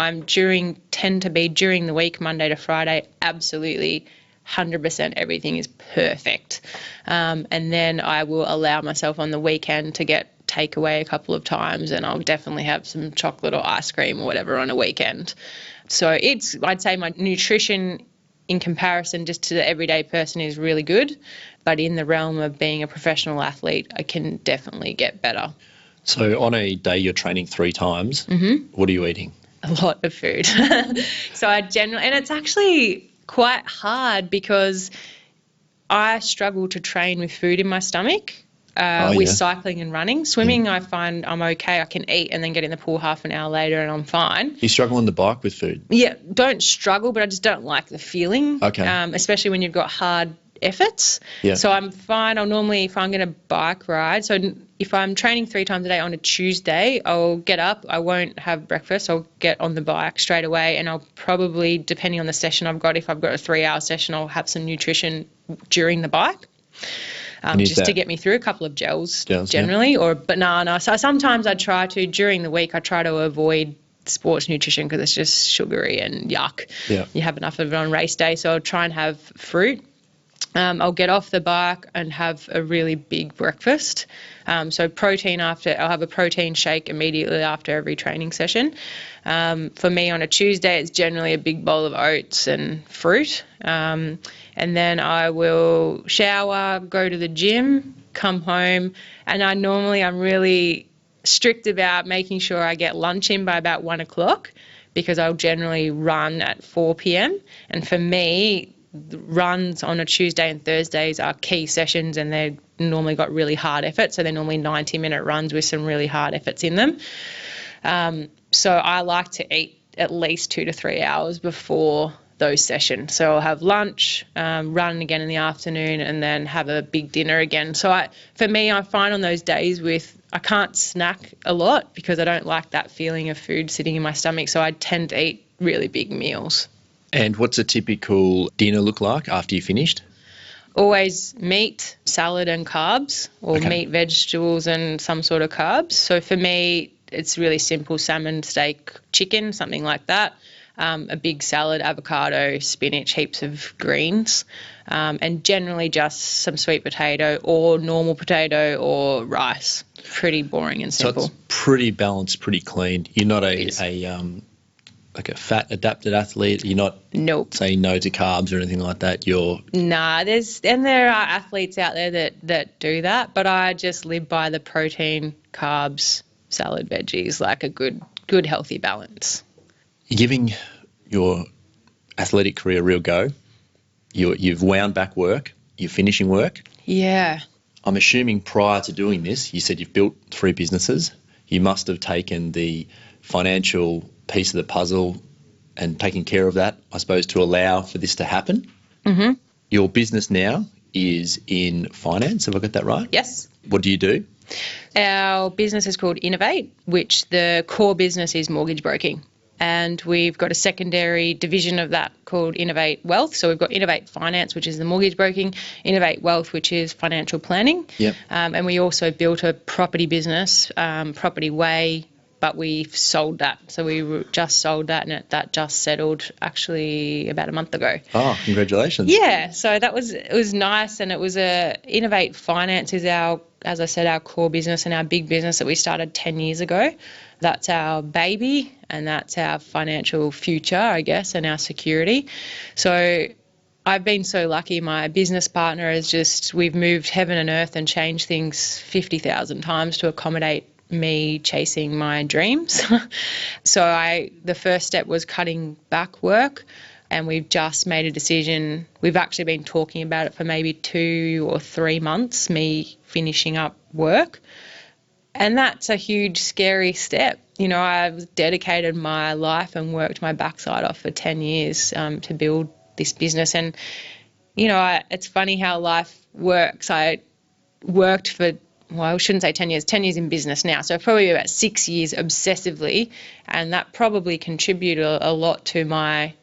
Tend to be during the week, Monday to Friday, absolutely 100% everything is perfect. And then I will allow myself on the weekend to get takeaway a couple of times, and I'll definitely have some chocolate or ice cream or whatever on a weekend. So I'd say my nutrition in comparison just to the everyday person is really good, but in the realm of being a professional athlete, I can definitely get better. So on a day you're training 3 times, what are you eating? A lot of food. So and it's actually quite hard because I struggle to train with food in my stomach. With cycling and running. Swimming, I find I'm okay. I can eat and then get in the pool half an hour later and I'm fine. You struggle on the bike with food? Yeah, don't struggle, but I just don't like the feeling. Okay. Especially when you've got hard efforts. Yeah. So I'm fine. I'll normally, if I'm going to bike ride, so if I'm training 3 times a day on a Tuesday, I'll get up. I won't have breakfast. I'll get on the bike straight away, and I'll probably, depending on the session I've got, if I've got a 3-hour session, I'll have some nutrition during the bike. Just to get me through a couple of gels generally, or banana. So sometimes I try to, during the week, I try to avoid sports nutrition because it's just sugary and yuck. Yeah. You have enough of it on race day, so I'll try and have fruit. I'll get off the bike and have a really big breakfast. So I'll have a protein shake immediately after every training session. For me on a Tuesday, it's generally a big bowl of oats and fruit. And then I will shower, go to the gym, come home, and I'm really strict about making sure I get lunch in by about 1 o'clock because I'll generally run at 4 p.m. And for me, runs on a Tuesday and Thursdays are key sessions, and they've normally got really hard effort. So they're normally 90-minute runs with some really hard efforts in them. So I like to eat at least 2 to 3 hours before those sessions. So I'll have lunch, run again in the afternoon, and then have a big dinner again. So for me, I find on those days I can't snack a lot because I don't like that feeling of food sitting in my stomach. So I tend to eat really big meals. And what's a typical dinner look like after you finished? Always meat, salad and carbs, or meat, vegetables and some sort of carbs. So for me, it's really simple: salmon, steak, chicken, something like that. A big salad, avocado, spinach, heaps of greens, and generally just some sweet potato or normal potato or rice. Pretty boring and simple. So it's pretty balanced, pretty clean. You're not a fat adapted athlete. You're not saying no to carbs or anything like that. There are athletes out there that do that, but I just live by the protein, carbs, salad, veggies, like a good healthy balance. You're giving your athletic career a real go. You've wound back work. You're finishing work. Yeah. I'm assuming prior to doing this, you said you've built 3 businesses. You must have taken the financial piece of the puzzle and taken care of that, I suppose, to allow for this to happen. Mm-hmm. Your business now is in finance. Have I got that right? Yes. What do you do? Our business is called Innovate, which the core business is mortgage broking. And we've got a secondary division of that called Innovate Wealth. So we've got Innovate Finance, which is the mortgage broking, Innovate Wealth, which is financial planning. Yep. And we also built a property business, Property Way, but we've sold that. So we just sold that, and that just settled actually about a month ago. Oh, congratulations. Yeah, so it was nice, and it was Innovate Finance is as I said, our core business and our big business that we started 10 years ago. That's our baby, and that's our financial future, I guess, and our security. So I've been so lucky. My business partner we've moved heaven and earth and changed things 50,000 times to accommodate me chasing my dreams. So the first step was cutting back work, and we've just made a decision. We've actually been talking about it for maybe 2 or 3 months, me finishing up work. And that's a huge, scary step. I've dedicated my life and worked my backside off for 10 years to build this business. And, it's funny how life works. I worked for, I shouldn't say 10 years, 10 years in business now. So probably about 6 years obsessively. And that probably contributed a lot to my,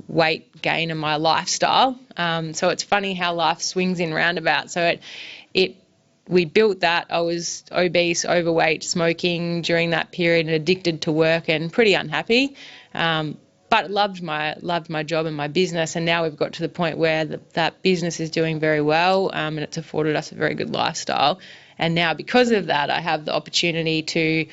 weight gain and my lifestyle. So it's funny how life swings in roundabouts. So we built that. I was obese, overweight, smoking during that period and addicted to work and pretty unhappy. But loved my job and my business, and now we've got to the point where that business is doing very well, and it's afforded us a very good lifestyle. And now because of that, I have the opportunity to,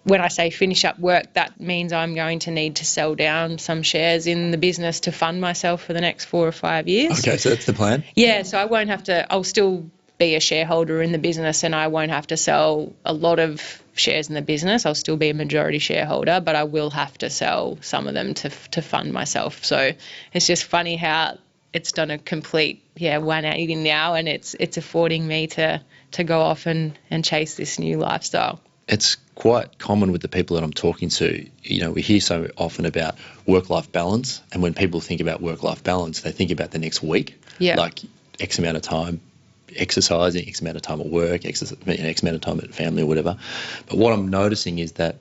when I say finish up work, that means I'm going to need to sell down some shares in the business to fund myself for the next 4 or 5 years. Okay, so that's the plan? Yeah, so I won't have to, I'll still be a shareholder in the business, and I won't have to sell a lot of shares in the business. I'll still be a majority shareholder, but I will have to sell some of them to fund myself. So it's just funny how it's done a complete 180 now, and it's affording me to go off and chase this new lifestyle. It's quite common with the people that I'm talking to. We hear so often about work-life balance, and when people think about work-life balance, they think about the next week, like X amount of time exercising, X amount of time at work, X amount of time at family or whatever. But what I'm noticing is that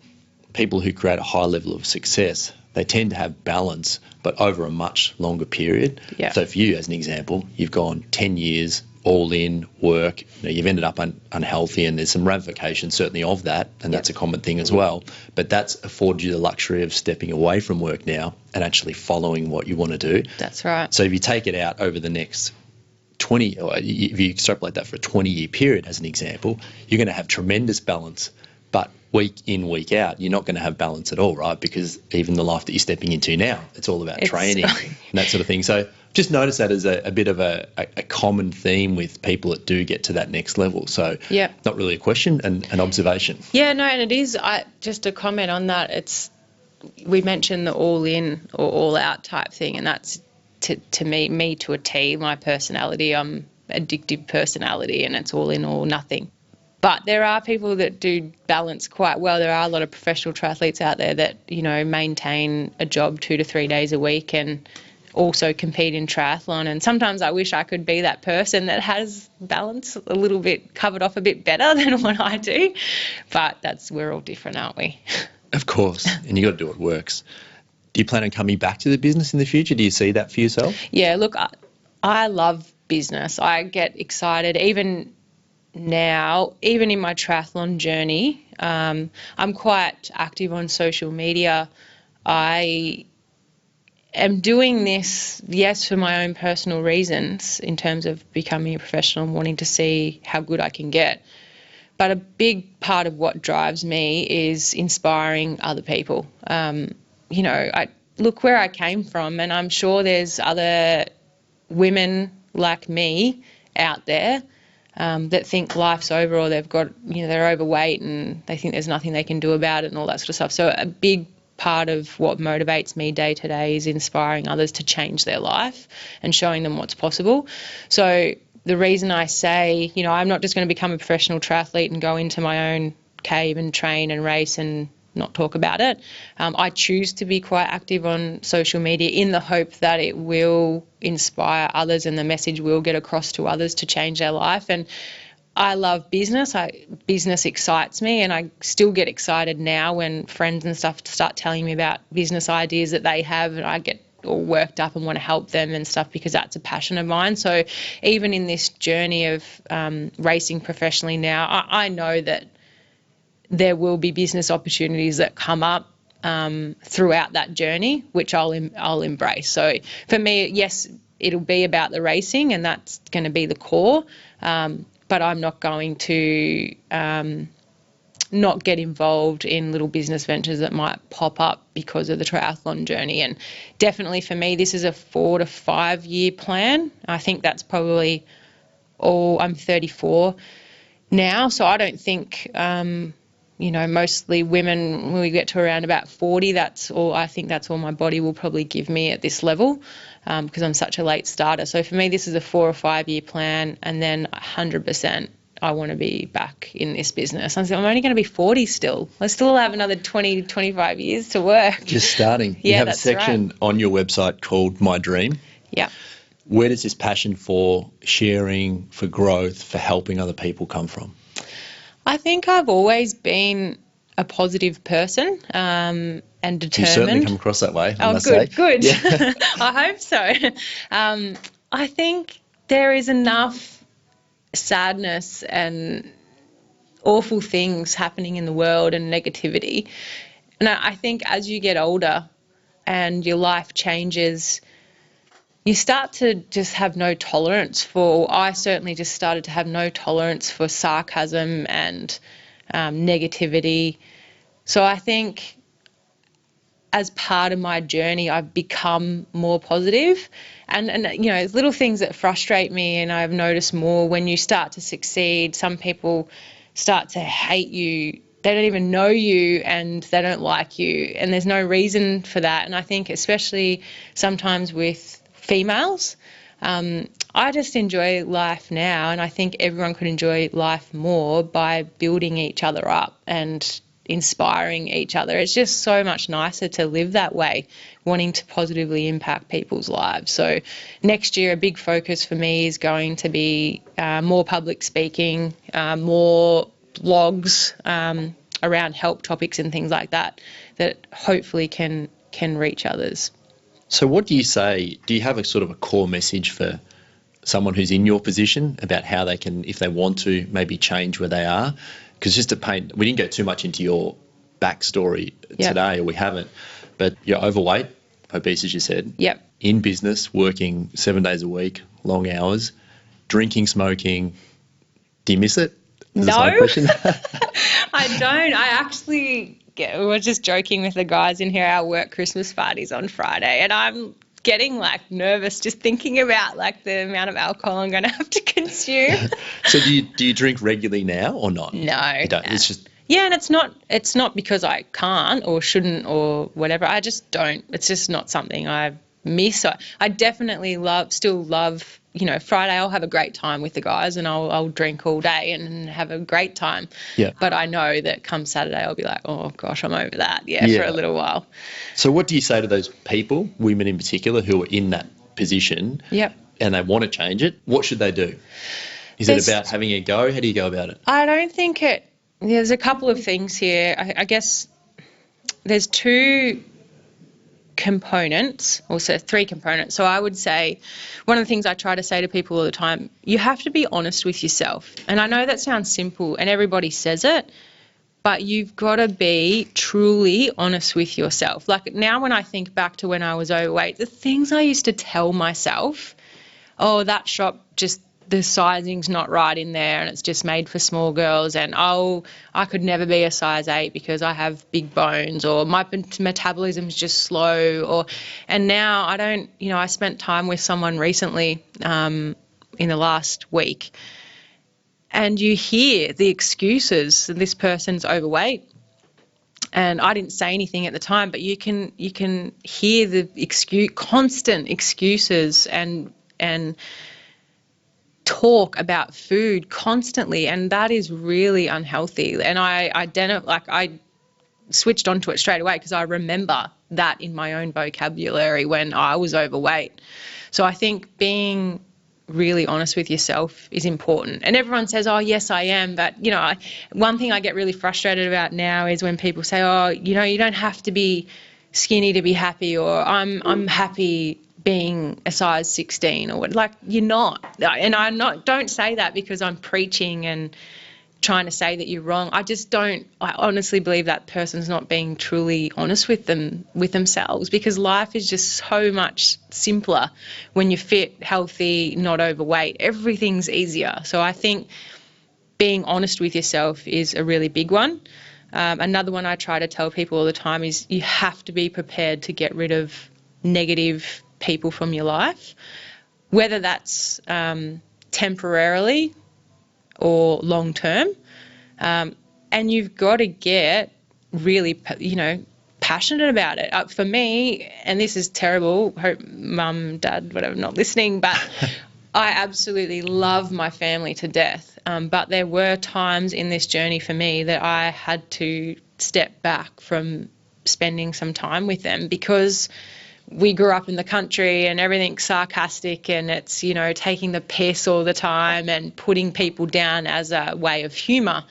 people who create a high level of success, they tend to have balance, but over a much longer period. Yeah. So for you, as an example, you've gone 10 years all in work, you've ended up unhealthy, and there's some ramifications certainly of that, and that's a common thing as well. But that's afforded you the luxury of stepping away from work now and actually following what you want to do. That's right. So if you take it out over the next 20, or if you extrapolate that for a 20-year period as an example, you're going to have tremendous balance. But week in, week out, you're not going to have balance at all, right? Because even the life that you're stepping into now, it's all about training and that sort of thing. So just notice that as a bit of a common theme with people that do get to that next level. So not really a question, an observation. Yeah, no, and it is. Just a comment on that. We mentioned the all in or all out type thing, and that's to me to a T. My personality, I'm addictive personality, and it's all in or nothing. But there are people that do balance quite well. There are a lot of professional triathletes out there that, maintain a job 2 to 3 days a week and also compete in triathlon. And sometimes I wish I could be that person that has balance a little bit covered off a bit better than what I do. But we're all different, aren't we? Of course. And you got to do what works. Do you plan on coming back to the business in the future? Do you see that for yourself? Yeah, look, I love business. I get excited even now, even in my triathlon journey. I'm quite active on social media. I am doing this, yes, for my own personal reasons in terms of becoming a professional and wanting to see how good I can get. But a big part of what drives me is inspiring other people. I look where I came from, and I'm sure there's other women like me out there that think life's over, or they've got, they're overweight and they think there's nothing they can do about it and all that sort of stuff. So a big part of what motivates me day to day is inspiring others to change their life and showing them what's possible. So the reason I say, I'm not just going to become a professional triathlete and go into my own cave and train and race and not talk about it. I choose to be quite active on social media in the hope that it will inspire others and the message will get across to others to change their life. And I love business. Business excites me, and I still get excited now when friends and stuff start telling me about business ideas that they have, and I get all worked up and want to help them and stuff because that's a passion of mine. So even in this journey of racing professionally now, I know that there will be business opportunities that come up throughout that journey, which I'll embrace. So for me, yes, it'll be about the racing, and that's going to be the core. But I'm not going to not get involved in little business ventures that might pop up because of the triathlon journey. And definitely for me, this is a 4 to 5 year plan. I think that's probably all. I'm 34 now, so I don't think mostly women, when we get to around about 40, I think that's all my body will probably give me at this level, because I'm such a late starter. So for me, this is a 4 or 5 year plan, and then 100% I want to be back in this business. I said, I'm only going to be 40 still. I still have another 20, 25 years to work. Just starting. Yeah, you have a that's section right. on your website called My Dream. Yeah. Where does this passion for sharing, for growth, for helping other people come from? I think I've always been a positive person and determined. You certainly come across that way, I must say. Good. Yeah. I hope so. I think there is enough sadness and awful things happening in the world and negativity. And I think as you get older and your life changes, you start to just have no tolerance for, I certainly just started to have no tolerance for sarcasm and negativity. So I think as part of my journey, I've become more positive. And you know, little things that frustrate me, and I've noticed more when you start to succeed, some people start to hate you. They don't even know you and they don't like you, and there's no reason for that. And I think especially sometimes with females, I just enjoy life now, and I think everyone could enjoy life more by building each other up and inspiring each other. It's just so much nicer to live that way, wanting to positively impact people's lives. So next year, a big focus for me is going to be more public speaking, more blogs around help topics and things like that, that hopefully can reach others. So what do you say? Do you have a sort of a core message for someone who's in your position about how they can, if they want to, maybe change where they are? Because just to paint, we didn't go too much into your backstory today, or we haven't, but you're overweight, obese as you said, in business, working 7 days a week, long hours, drinking, smoking. Do you miss it? Is No, my question? I don't. I actually, we were just joking with the guys in here, our work Christmas party's on Friday, and I'm getting like nervous just thinking about like the amount of alcohol I'm going to have to consume. So do you drink regularly now or not? No. You don't. It's just. Yeah, and it's not because I can't or shouldn't or whatever. I just don't. It's just not something I miss. I definitely still love, you know, Friday I'll have a great time with the guys and I'll drink all day and have a great time. Yeah. But I know that come Saturday I'll be like, oh gosh, I'm over that. For a little while. So what do you say to those people, women in particular, who are in that position and they want to change it? What should they do? Is it about having a go? How do you go about it? I don't think there's a couple of things here. I guess there's two components, also three components. So I would say one of the things I try to say to people all the time, you have to be honest with yourself. And I know that sounds simple and everybody says it, but you've got to be truly honest with yourself. Like now when I think back to when I was overweight, the things I used to tell myself, oh, that shop just, the sizing's not right in there and it's just made for small girls, and oh, I could never be a size 8 because I have big bones, or my metabolism's just slow, and now I don't, you know, I spent time with someone recently in the last week, and you hear the excuses, this person's overweight, and I didn't say anything at the time, but you can hear the constant excuses and talk about food constantly, and that is really unhealthy. And I switched onto it straight away because I remember that in my own vocabulary when I was overweight. So I think being really honest with yourself is important. And everyone says, oh, yes, I am. But, you know, one thing I get really frustrated about now is when people say, oh, you know, you don't have to be skinny to be happy, or I'm happy being a size 16 or what. Like, you're not. And don't say that because I'm preaching and trying to say that you're wrong. I honestly believe that person's not being truly honest with themselves, because life is just so much simpler when you're fit, healthy, not overweight. Everything's easier. So I think being honest with yourself is a really big one. Another one I try to tell people all the time is you have to be prepared to get rid of negative people from your life, whether that's temporarily or long term, and you've got to get really, you know, passionate about it. For me, and this is terrible, hope mum, dad, whatever, not listening, but I absolutely love my family to death, but there were times in this journey for me that I had to step back from spending some time with them because we grew up in the country and everything's sarcastic and it's, you know, taking the piss all the time and putting people down as a way of humour.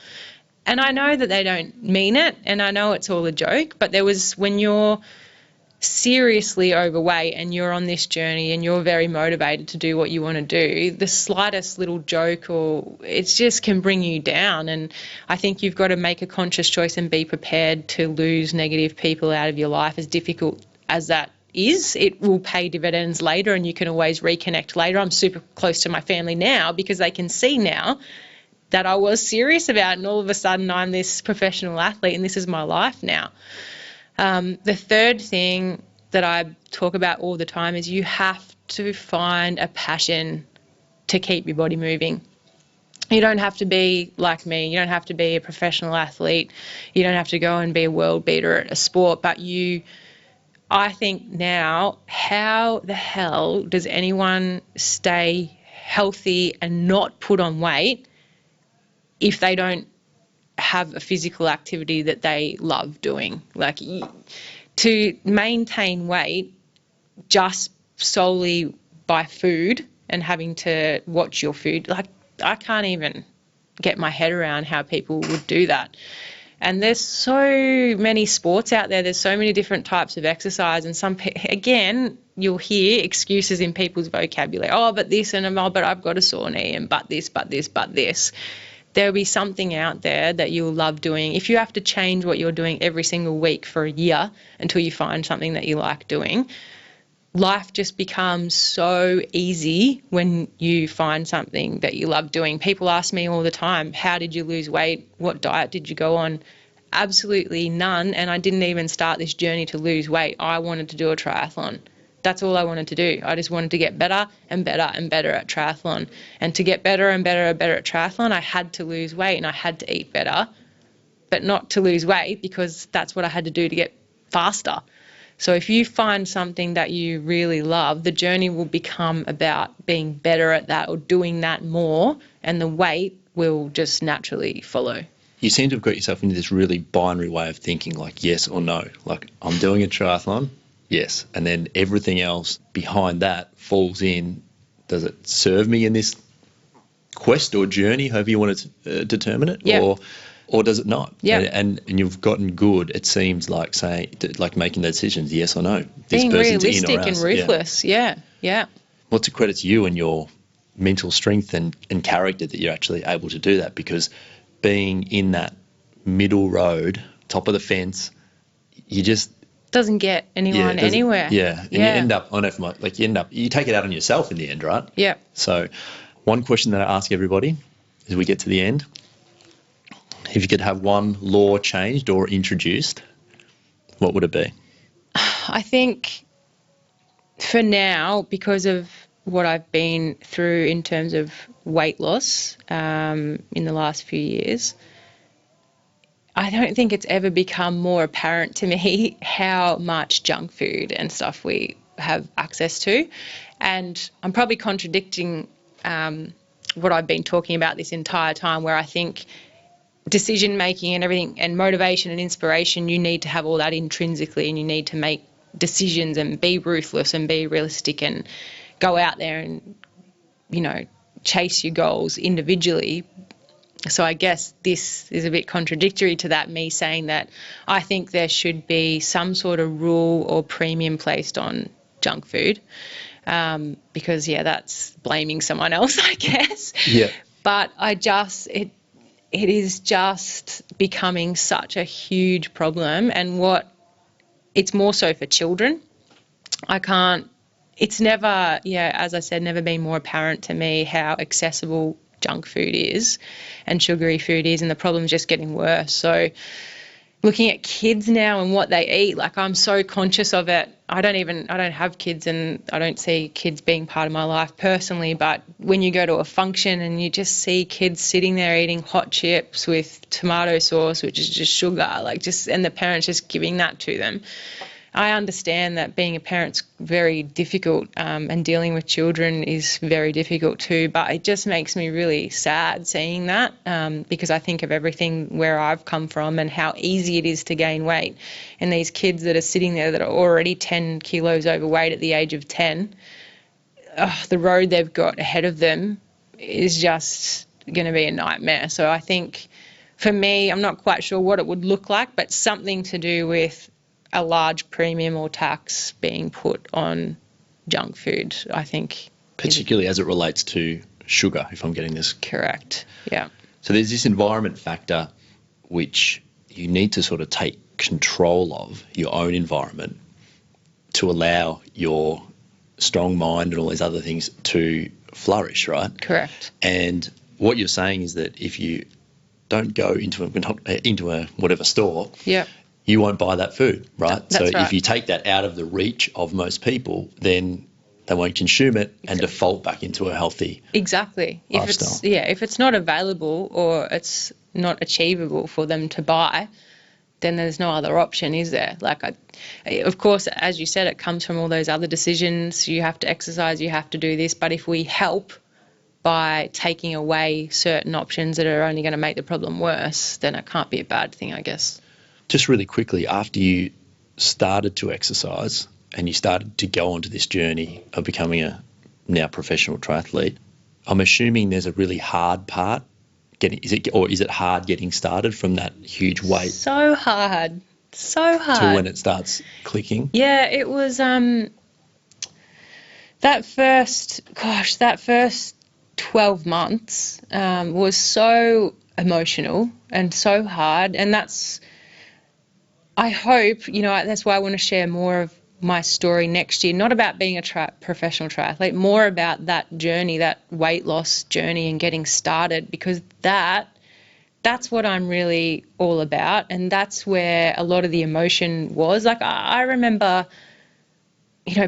And I know that they don't mean it and I know it's all a joke, but there was, when you're seriously overweight and you're on this journey and you're very motivated to do what you want to do, the slightest little joke or it just can bring you down. And I think you've got to make a conscious choice and be prepared to lose negative people out of your life, as difficult as that is. It will pay dividends later and you can always reconnect later. I'm super close to my family now because they can see now that I was serious about it, and all of a sudden I'm this professional athlete and this is my life now. The third thing that I talk about all the time is you have to find a passion to keep your body moving. You don't have to be like me. You don't have to be a professional athlete. You don't have to go and be a world beater at a sport. But I think now, how the hell does anyone stay healthy and not put on weight if they don't have a physical activity that they love doing? Like, to maintain weight just solely by food and having to watch your food, like, I can't even get my head around how people would do that. And there's so many sports out there. There's so many different types of exercise. And again, you'll hear excuses in people's vocabulary. Oh, but this, and but I've got a sore knee, and but this, but this, but this. There'll be something out there that you'll love doing. If you have to change what you're doing every single week for a year until you find something that you like doing, life just becomes so easy when you find something that you love doing. People ask me all the time, how did you lose weight? What diet did you go on? Absolutely none. And I didn't even start this journey to lose weight. I wanted to do a triathlon. That's all I wanted to do. I just wanted to get better and better and better at triathlon. And to get better and better and better at triathlon, I had to lose weight and I had to eat better, but not to lose weight, because that's what I had to do to get faster. So if you find something that you really love, the journey will become about being better at that or doing that more, and the weight will just naturally follow. You seem to have got yourself into this really binary way of thinking, like yes or no. Like, I'm doing a triathlon, yes, and then everything else behind that falls in. Does it serve me in this quest or journey, however you want to determine it? Yep. Or does it not? Yeah. And you've gotten good, it seems like, like making the decisions, yes or no. This Being person's realistic in or out. and ruthless, yeah. What's a credit to you and your mental strength and character that you're actually able to do that, because being in that middle road, top of the fence, you just... Doesn't get anyone anywhere. Yeah, and you end up, you take it out on yourself in the end, right? Yeah. So one question that I ask everybody as we get to the end, if you could have one law changed or introduced, what would it be? I think for now, because of what I've been through in terms of weight loss in the last few years, I don't think it's ever become more apparent to me how much junk food and stuff we have access to. And I'm probably contradicting what I've been talking about this entire time, where I think decision making and everything and motivation and inspiration, you need to have all that intrinsically, and you need to make decisions and be ruthless and be realistic and go out there and, you know, chase your goals individually. So I guess this is a bit contradictory to that, me saying that I think there should be some sort of rule or premium placed on junk food, because, that's blaming someone else, I guess. Yeah. But it is just becoming such a huge problem, and it's more so for children. It's never, as I said, never been more apparent to me how accessible junk food is and sugary food is, and the problem's just getting worse. So looking at kids now and what they eat, like, I'm so conscious of it. I don't have kids, and I don't see kids being part of my life personally, but when you go to a function and you just see kids sitting there eating hot chips with tomato sauce, which is just sugar, and the parents just giving that to them, I understand that being a parent's very difficult, and dealing with children is very difficult too, but it just makes me really sad seeing that, because I think of everything where I've come from and how easy it is to gain weight. And these kids that are sitting there that are already 10 kilos overweight at the age of 10, the road they've got ahead of them is just going to be a nightmare. So I think for me, I'm not quite sure what it would look like, but something to do with a large premium or tax being put on junk food, I think. Particularly as it relates to sugar, if I'm getting this Correct, yeah. So there's this environment factor which you need to sort of take control of your own environment to allow your strong mind and all these other things to flourish, right? Correct. And what you're saying is that if you don't go into a whatever store, Yeah. you won't buy that food, right? That's so right. if you take that out of the reach of most people, then they won't consume it and default back into a healthy Exactly. lifestyle. If it's not available or it's not achievable for them to buy, then there's no other option, is there? Like, of course, as you said, it comes from all those other decisions. You have to exercise, you have to do this. But if we help by taking away certain options that are only going to make the problem worse, then it can't be a bad thing, I guess. Just really quickly, after you started to exercise and you started to go onto this journey of becoming a now professional triathlete, I'm assuming there's a really hard part. Is it hard getting started from that huge weight So hard. to when it starts clicking? Yeah, it was that first 12 months was so emotional and so hard. And I hope, that's why I want to share more of my story next year, not about being a professional triathlete, more about that journey, that weight loss journey and getting started, because that's what I'm really all about. And that's where a lot of the emotion was. Like, I remember,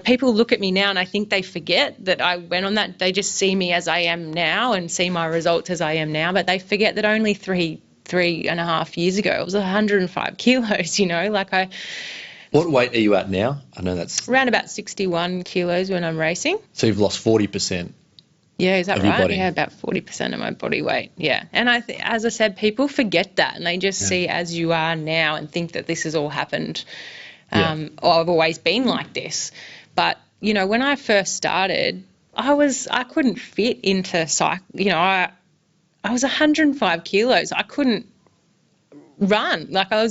people look at me now and I think they forget that I went on that. They just see me as I am now and see my results as I am now, but they forget that only three and a half years ago, it was 105 kilos, What weight are you at now? I know that's around about 61 kilos when I'm racing. So you've lost 40%. Yeah, is that of your right? body. Yeah, about 40% of my body weight. Yeah. And as I said, people forget that and they just see as you are now and think that this has all happened. Or I've always been like this. But, when I first started, I couldn't fit into I was 105 kilos. I couldn't run. Like I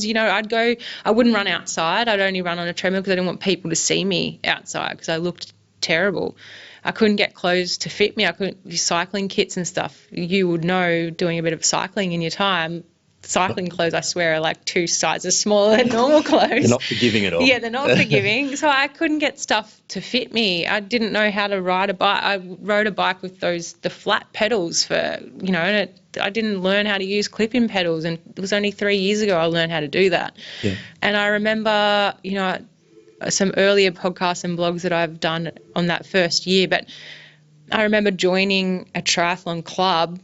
wouldn't run outside. I'd only run on a treadmill because I didn't want people to see me outside because I looked terrible. I couldn't get clothes to fit me. I couldn't use cycling kits and stuff. You would know, doing a bit of cycling in your time, cycling clothes, I swear, are like 2 sizes smaller than normal clothes. They're not forgiving at all. Yeah, they're not forgiving. So I couldn't get stuff to fit me. I didn't know how to ride a bike. I rode a bike with the flat pedals and I didn't learn how to use clip-in pedals. And it was only 3 years ago I learned how to do that. Yeah. And I remember, some earlier podcasts and blogs that I've done on that first year, but I remember joining a triathlon club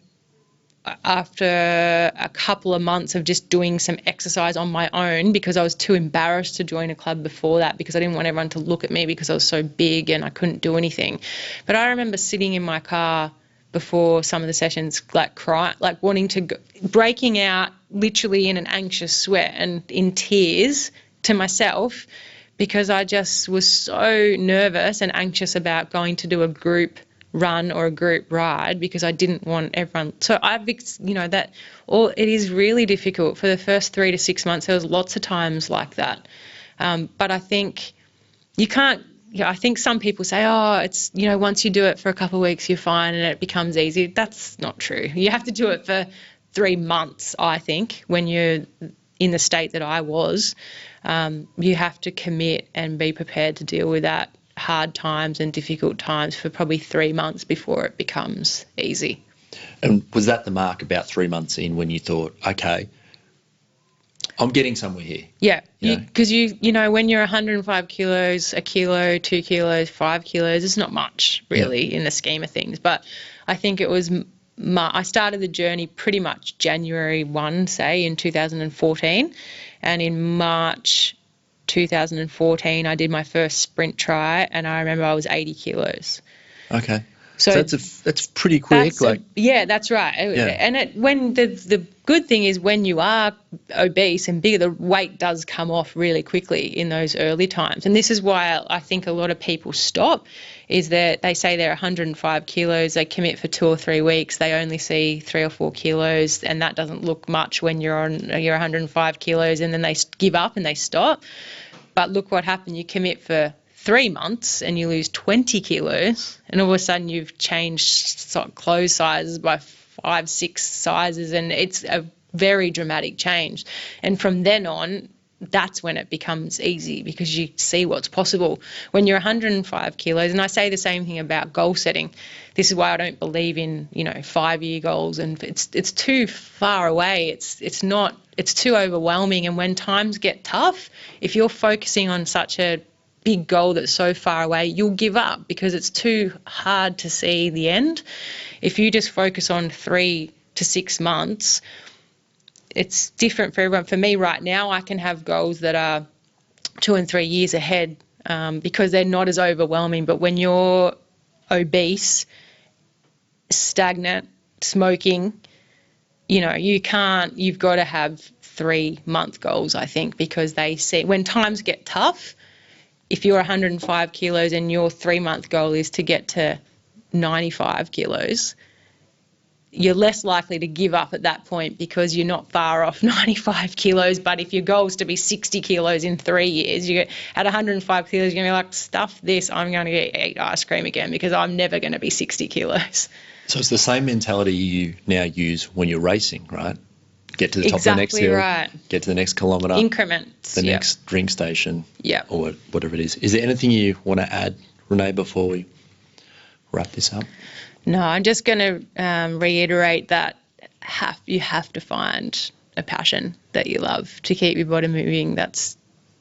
after a couple of months of just doing some exercise on my own because I was too embarrassed to join a club before that because I didn't want everyone to look at me because I was so big and I couldn't do anything. But I remember sitting in my car before some of the sessions, like crying, like wanting to breaking out literally in an anxious sweat and in tears to myself because I just was so nervous and anxious about going to do a group run or a group ride because I didn't want everyone. So it is really difficult for the first 3 to 6 months. There was lots of times like that. But I think you can't, I think some people say, it's, once you do it for a couple of weeks, you're fine and it becomes easy. That's not true. You have to do it for 3 months, I think, when you're in the state that I was. You have to commit and be prepared to deal with that hard times and difficult times for probably 3 months before it becomes easy. And was that the mark about 3 months in when you thought, okay, I'm getting somewhere here? Yeah, because when you're 105 kilos, a kilo, 2 kilos, 5 kilos, it's not much really in the scheme of things. But I think it was, I started the journey pretty much January 1, say, in 2014. And in March 2014, I did my first sprint try, and I remember I was 80 kilos. Okay. So that's pretty quick. That's right. Yeah. And when the good thing is when you are obese and bigger, the weight does come off really quickly in those early times. And this is why I think a lot of people stop, is that they say they're 105 kilos, they commit for 2 or 3 weeks, they only see 3 or 4 kilos, and that doesn't look much when you're 105 kilos, and then they give up and they stop. But look what happened. You commit for 3 months and you lose 20 kilos, and all of a sudden you've changed clothes sizes by 5, 6 sizes, and it's a very dramatic change. And from then on, that's when it becomes easy, because you see what's possible. When you're 105 kilos, and I say the same thing about goal setting. This is why I don't believe in 5-year goals, and it's too far away. It's too overwhelming. And when times get tough, if you're focusing on such a big goal that's so far away, you'll give up because it's too hard to see the end. If you just focus on 3 to 6 months, it's different for everyone. For me right now, I can have goals that are 2 and 3 years ahead because they're not as overwhelming. But when you're obese, stagnant, smoking, you've got to have 3-month goals, I think, because they see when times get tough, if you're 105 kilos and your 3-month goal is to get to 95 kilos, you're less likely to give up at that point because you're not far off 95 kilos. But if your goal is to be 60 kilos in 3 years, you at 105 kilos, you're going to be like, stuff this, I'm going to eat ice cream again because I'm never going to be 60 kilos. So it's the same mentality you now use when you're racing, right? Get to the top of the next hill, right. Get to the next kilometre. Increments. The next drink station. Yeah. Or whatever it is. Is there anything you want to add, Renee, before we wrap this up? No, I'm just going to reiterate that you have to find a passion that you love to keep your body moving.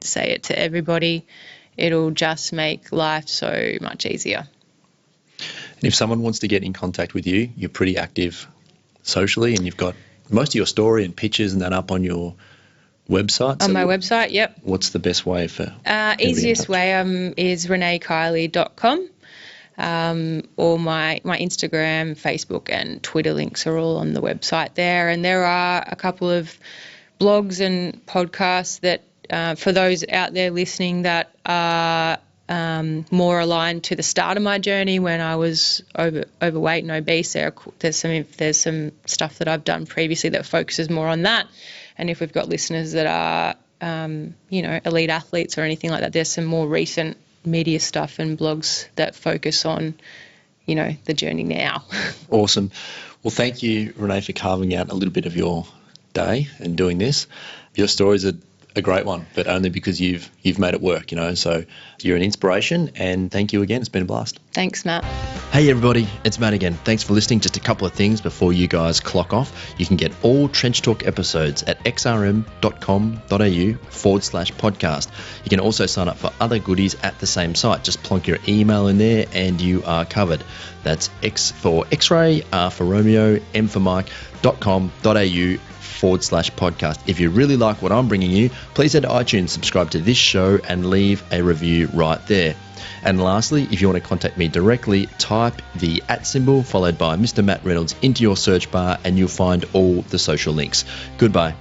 Say it to everybody. It'll just make life so much easier. And if someone wants to get in contact with you, you're pretty active socially, and you've got most of your story and pictures and that up on your website. On my website, yep. What's the best way for easiest way is reneekiley.com. Or my Instagram, Facebook and Twitter links are all on the website there. And there are a couple of blogs and podcasts that for those out there listening that are more aligned to the start of my journey when I was overweight and obese. There's some stuff that I've done previously that focuses more on that. And if we've got listeners that are elite athletes or anything like that, there's some more recent media stuff and blogs that focus on the journey now. Awesome. Well, thank you, Renee, for carving out a little bit of your day and doing this. Your stories are a great one, but only because you've made it work, so you're an inspiration, and thank you again. It's been a blast. Thanks, Matt. Hey everybody, it's Matt again. Thanks for listening. Just a couple of things before you guys clock off. You can get all Trench Talk episodes at xrm.com.au/podcast. You can also sign up for other goodies at the same site. Just plonk your email in there and you are covered. That's X for X-ray, R for Romeo, M for Mike.com.au/podcast. If you really like what I'm bringing you, please head to iTunes, subscribe to this show and leave a review right there. And lastly, if you want to contact me directly, type the @ followed by Mr. Matt Reynolds into your search bar and you'll find all the social links. Goodbye.